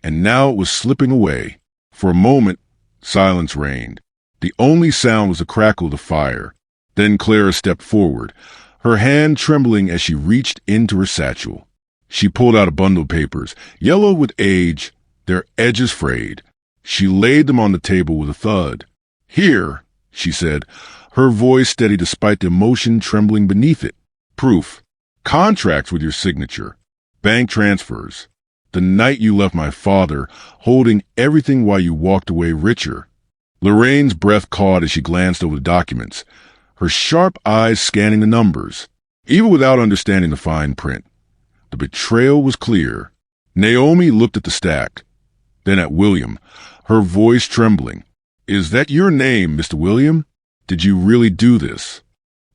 and now it was slipping away. For a moment, silence reigned. The only sound was the crackle of the fire. Then Clara stepped forward, her hand trembling as she reached into her satchel. She pulled out a bundle of papers, yellow with age, their edges frayed. She laid them on the table with a thud. Here, she said, her voice steady despite the emotion trembling beneath it. Proof. Contracts with your signature. Bank transfers. The night you left my father, holding everything while you walked away richer. Lorraine's breath caught as she glanced over the documents, her sharp eyes scanning the numbers. Even without understanding the fine print, the betrayal was clear. Naomi looked at the stack, then at William, her voice trembling. Is that your name, Mr. William? Did you really do this?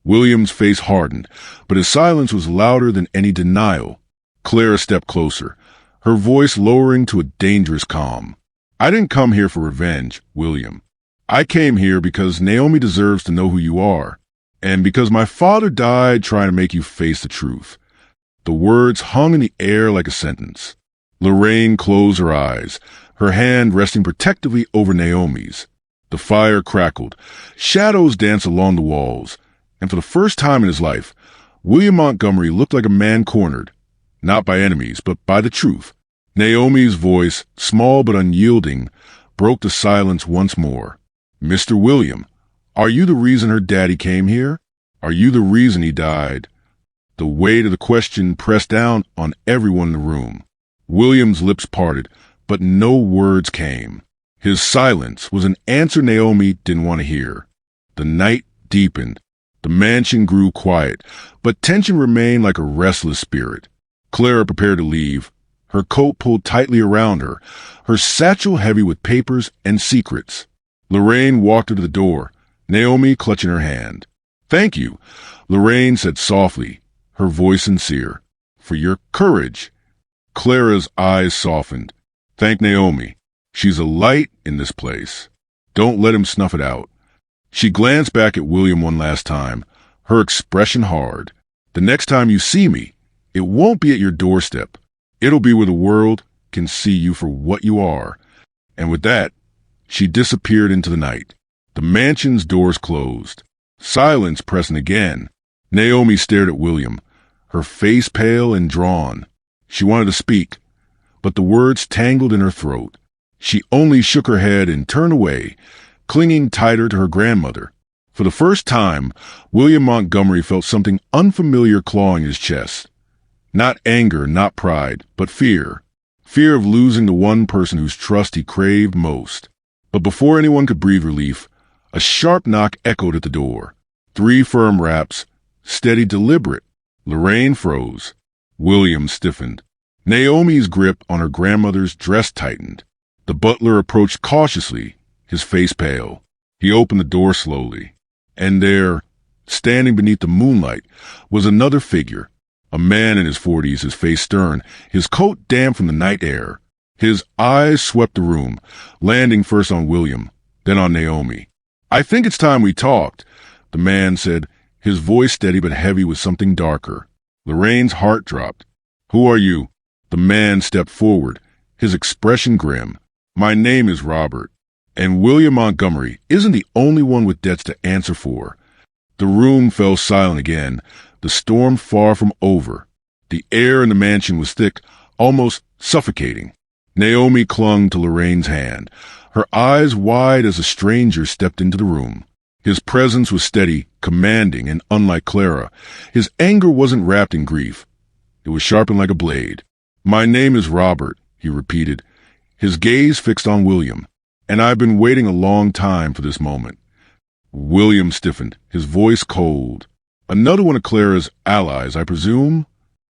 William's face hardened, but his silence was louder than any denial. Clara stepped closer, her voice lowering to a dangerous calm. I didn't come here for revenge, William. I came here because Naomi deserves to know who you are, and because my father died trying to make you face the truth. The words hung in the air like a sentence. Lorraine closed her eyes, her hand resting protectively over Naomi's. The fire crackled, shadows danced along the walls, and for the first time in his life, William Montgomery looked like a man cornered, not by enemies, but by the truth. Naomi's voice, small but unyielding, broke the silence once more. Mr. William, are you the reason her daddy came here? Are you the reason he died? The weight of the question pressed down on everyone in the room. William's lips parted, but no words came. His silence was an answer Naomi didn't want to hear. The night deepened. The mansion grew quiet, but tension remained like a restless spirit. Clara prepared to leave, her coat pulled tightly around her, her satchel heavy with papers and secrets. Lorraine walked her to the door, Naomi clutching her hand. Thank you, Lorraine said softly, her voice sincere, for your courage. Clara's eyes softened. Thank Naomi. She's a light in this place. Don't let him snuff it out. She glanced back at William one last time, her expression hard. The next time you see me, it won't be at your doorstep. It'll be where the world can see you for what you are. And with that, she disappeared into the night. The mansion's doors closed. Silence pressing again. Naomi stared at William, her face pale and drawn. She wanted to speak, but the words tangled in her throat. She only shook her head and turned away, clinging tighter to her grandmother. For the first time, William Montgomery felt something unfamiliar clawing his chest. Not anger, not pride, but fear. Fear of losing the one person whose trust he craved most. But before anyone could breathe relief, a sharp knock echoed at the door. 3 firm raps, steady, deliberate. Lorraine froze. William stiffened. Naomi's grip on her grandmother's dress tightened. The butler approached cautiously, his face pale. He opened the door slowly. And there, standing beneath the moonlight, was another figure. A man in his 40s, his face stern, his coat damp from the night air. His eyes swept the room, landing first on William, then on Naomi. "I think it's time we talked," the man said, his voice steady but heavy with something darker. Lorraine's heart dropped. "Who are you?" The man stepped forward, his expression grim. "My name is Robert, and William Montgomery isn't the only one with debts to answer for." The room fell silent again, the storm far from over. The air in the mansion was thick, almost suffocating. Naomi clung to Lorraine's hand, her eyes wide as a stranger stepped into the room. His presence was steady, commanding, and unlike Clara, his anger wasn't wrapped in grief. It was sharpened like a blade. "My name is Robert," he repeated, his gaze fixed on William, "and I've been waiting a long time for this moment." William stiffened, his voice cold. "Another one of Clara's allies, I presume?"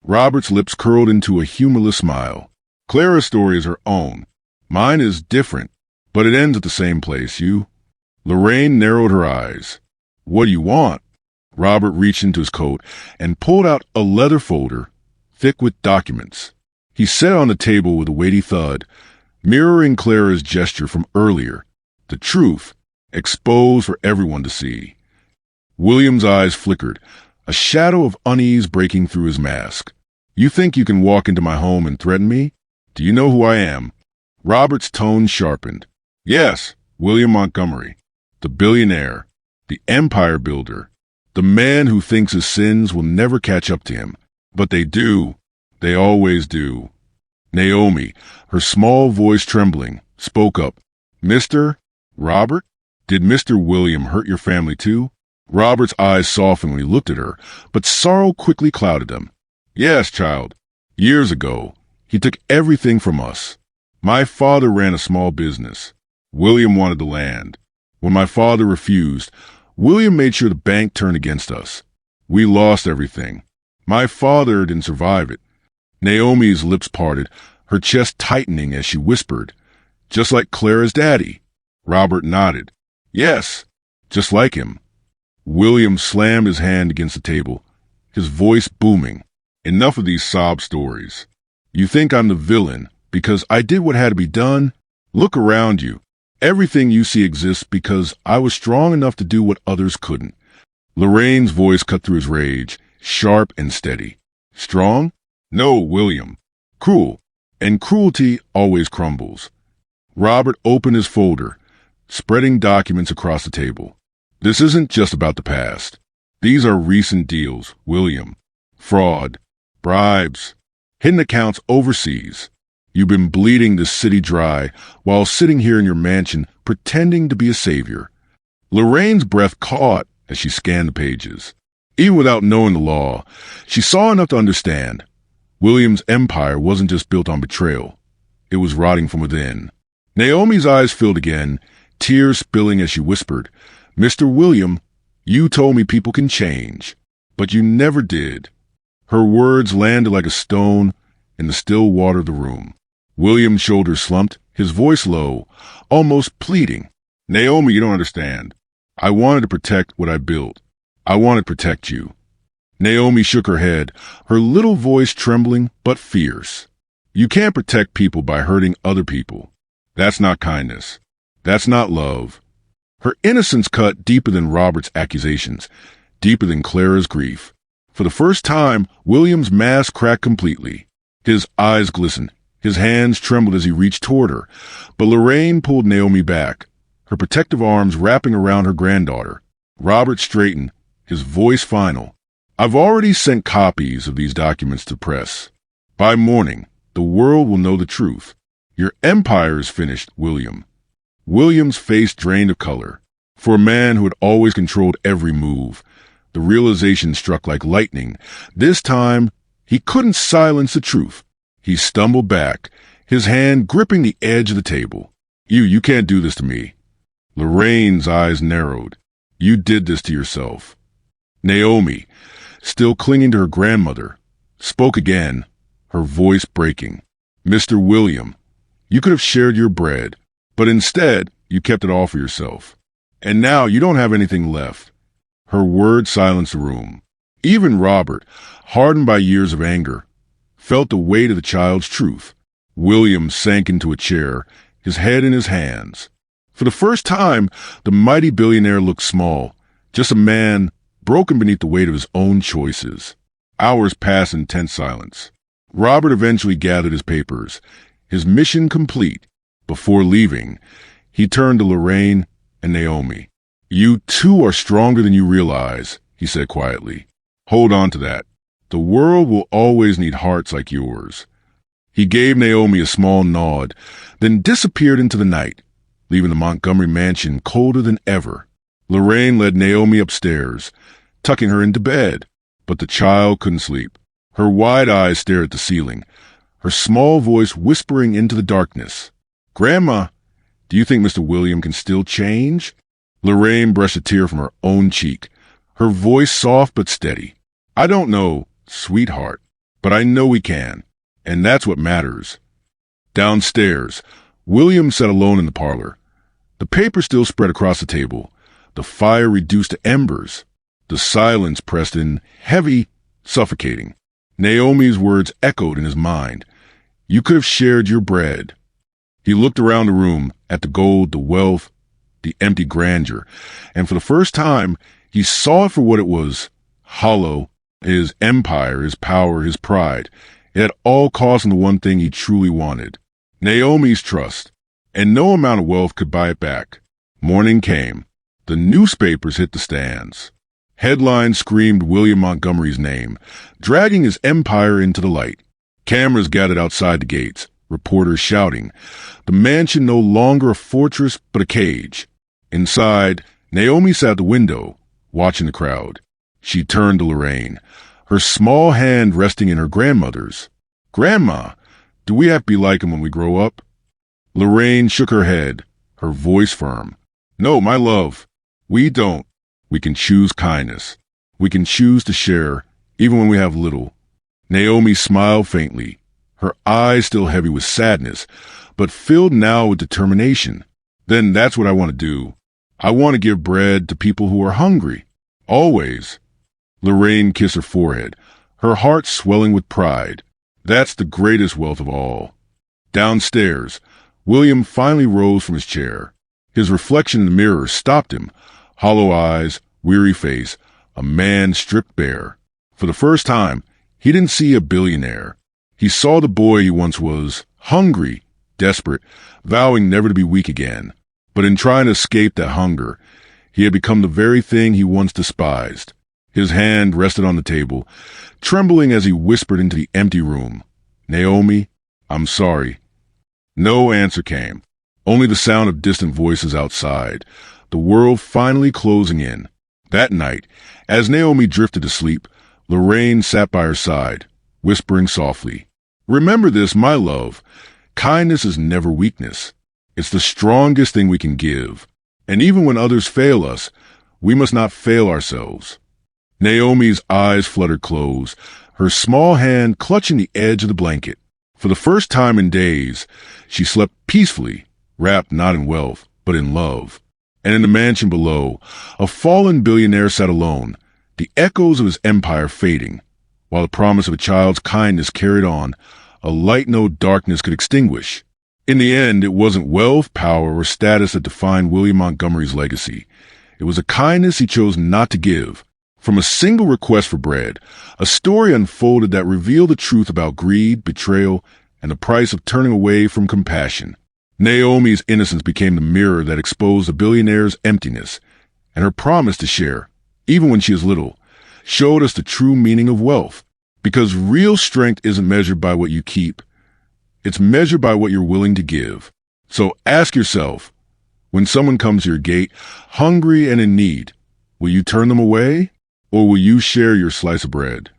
Robert's lips curled into a humorless smile. "Clara's story is her own. Mine is different, but it ends at the same place, you." Lorraine narrowed her eyes. "What do you want?" Robert reached into his coat and pulled out a leather folder, thick with documents. He set it on the table with a weighty thud, mirroring Clara's gesture from earlier. The truth, exposed for everyone to see. William's eyes flickered, a shadow of unease breaking through his mask. "You think you can walk into my home and threaten me? Do you know who I am?" Robert's tone sharpened. "Yes, William Montgomery, the billionaire, the empire builder, the man who thinks his sins will never catch up to him. But they do. They always do." Naomi, her small voice trembling, spoke up. "Mr. Robert? Did Mr. William hurt your family too?" Robert's eyes softened when he looked at her, but sorrow quickly clouded them. "Yes, child. Years ago, he took everything from us. My father ran a small business. William wanted the land. When my father refused, William made sure the bank turned against us. We lost everything. My father didn't survive it." Naomi's lips parted, her chest tightening as she whispered, "Just like Clara's daddy." Robert nodded. "Yes, just like him." William slammed his hand against the table, his voice booming. "Enough of these sob stories. You think I'm the villain because I did what had to be done? Look around you. Everything you see exists because I was strong enough to do what others couldn't." Lorraine's voice cut through his rage, sharp and steady. "Strong? No, William. Cruel. And cruelty always crumbles." Robert opened his folder, spreading documents across the table. "This isn't just about the past. These are recent deals, William. Fraud, bribes, hidden accounts overseas. You've been bleeding this city dry while sitting here in your mansion pretending to be a savior." Lorraine's breath caught as she scanned the pages. Even without knowing the law, she saw enough to understand. William's empire wasn't just built on betrayal. It was rotting from within. Naomi's eyes filled again, tears spilling as she whispered, "Mr. William, you told me people can change, but you never did." Her words landed like a stone in the still water of the room. William's shoulders slumped, his voice low, almost pleading. "Naomi, you don't understand. I wanted to protect what I built. I wanted to protect you." Naomi shook her head, her little voice trembling but fierce. "You can't protect people by hurting other people. That's not kindness. That's not love." Her innocence cut deeper than Robert's accusations, deeper than Clara's grief. For the first time, William's mask cracked completely. His eyes glistened, his hands trembled as he reached toward her, but Lorraine pulled Naomi back, her protective arms wrapping around her granddaughter. Robert straightened, his voice final. "I've already sent copies of these documents to the press. By morning, the world will know the truth. Your empire is finished, William." William's face drained of color. For a man who had always controlled every move, the realization struck like lightning. This time, he couldn't silence the truth. He stumbled back, his hand gripping the edge of the table. You can't do this to me." Lorraine's eyes narrowed. "You did this to yourself." Naomi, still clinging to her grandmother, spoke again, her voice breaking. "Mr. William, you could have shared your bread, but instead you kept it all for yourself. And now you don't have anything left." Her words silenced the room. Even Robert, hardened by years of anger, felt the weight of the child's truth. William sank into a chair, his head in his hands. For the first time, the mighty billionaire looked small, just a man broken beneath the weight of his own choices. Hours passed in tense silence. Robert eventually gathered his papers, his mission complete. Before leaving, he turned to Lorraine and Naomi. "You two are stronger than you realize," he said quietly. "Hold on to that. The world will always need hearts like yours." He gave Naomi a small nod, then disappeared into the night, leaving the Montgomery mansion colder than ever. Lorraine led Naomi upstairs, tucking her into bed, but the child couldn't sleep. Her wide eyes stared at the ceiling, her small voice whispering into the darkness. "Grandma, do you think Mr. William can still change?" Lorraine brushed a tear from her own cheek, her voice soft but steady. "I don't know, sweetheart, but I know he can, and that's what matters." Downstairs, William sat alone in the parlor. The paper still spread across the table, the fire reduced to embers. The silence pressed in, heavy, suffocating. Naomi's words echoed in his mind. "You could have shared your bread." He looked around the room, at the gold, the wealth, the empty grandeur, and for the first time, he saw it for what it was: hollow. His empire, his power, his pride. It had all cost him the one thing he truly wanted: Naomi's trust, and no amount of wealth could buy it back. Morning came. The newspapers hit the stands. Headlines screamed William Montgomery's name, dragging his empire into the light. Cameras gathered outside the gates, reporters shouting. The mansion no longer a fortress, but a cage. Inside, Naomi sat at the window, watching the crowd. She turned to Lorraine, her small hand resting in her grandmother's. "Grandma, do we have to be like him when we grow up?" Lorraine shook her head, her voice firm. "No, my love, we don't. We can choose kindness. We can choose to share, even when we have little." Naomi smiled faintly, her eyes still heavy with sadness, but filled now with determination. "Then that's what I want to do. I want to give bread to people who are hungry. Always." Lorraine kissed her forehead, her heart swelling with pride. That's the greatest wealth of all. Downstairs, William finally rose from his chair. His reflection in the mirror stopped him. Hollow eyes, weary face, a man stripped bare. For the first time, he didn't see a billionaire. He saw the boy he once was, hungry, desperate, vowing never to be weak again. But in trying to escape that hunger, he had become the very thing he once despised. His hand rested on the table, trembling as he whispered into the empty room, "Naomi, I'm sorry." No answer came, only the sound of distant voices outside, the world finally closing in. That night, as Naomi drifted to sleep, Lorraine sat by her side, whispering softly, "Remember this, my love. Kindness is never weakness. It's the strongest thing we can give. And even when others fail us, we must not fail ourselves." Naomi's eyes fluttered close, her small hand clutching the edge of the blanket. For the first time in days, she slept peacefully, wrapped not in wealth, but in love. And in the mansion below, a fallen billionaire sat alone, the echoes of his empire fading, while the promise of a child's kindness carried on, a light no darkness could extinguish. In the end, it wasn't wealth, power, or status that defined William Montgomery's legacy. It was a kindness he chose not to give. From a single request for bread, a story unfolded that revealed the truth about greed, betrayal, and the price of turning away from compassion. Naomi's innocence became the mirror that exposed the billionaire's emptiness, and her promise to share, even when she is little, showed us the true meaning of wealth. Because real strength isn't measured by what you keep. It's measured by what you're willing to give. So ask yourself, When someone comes to your gate, hungry and in need, will you turn them away, or will you share your slice of bread?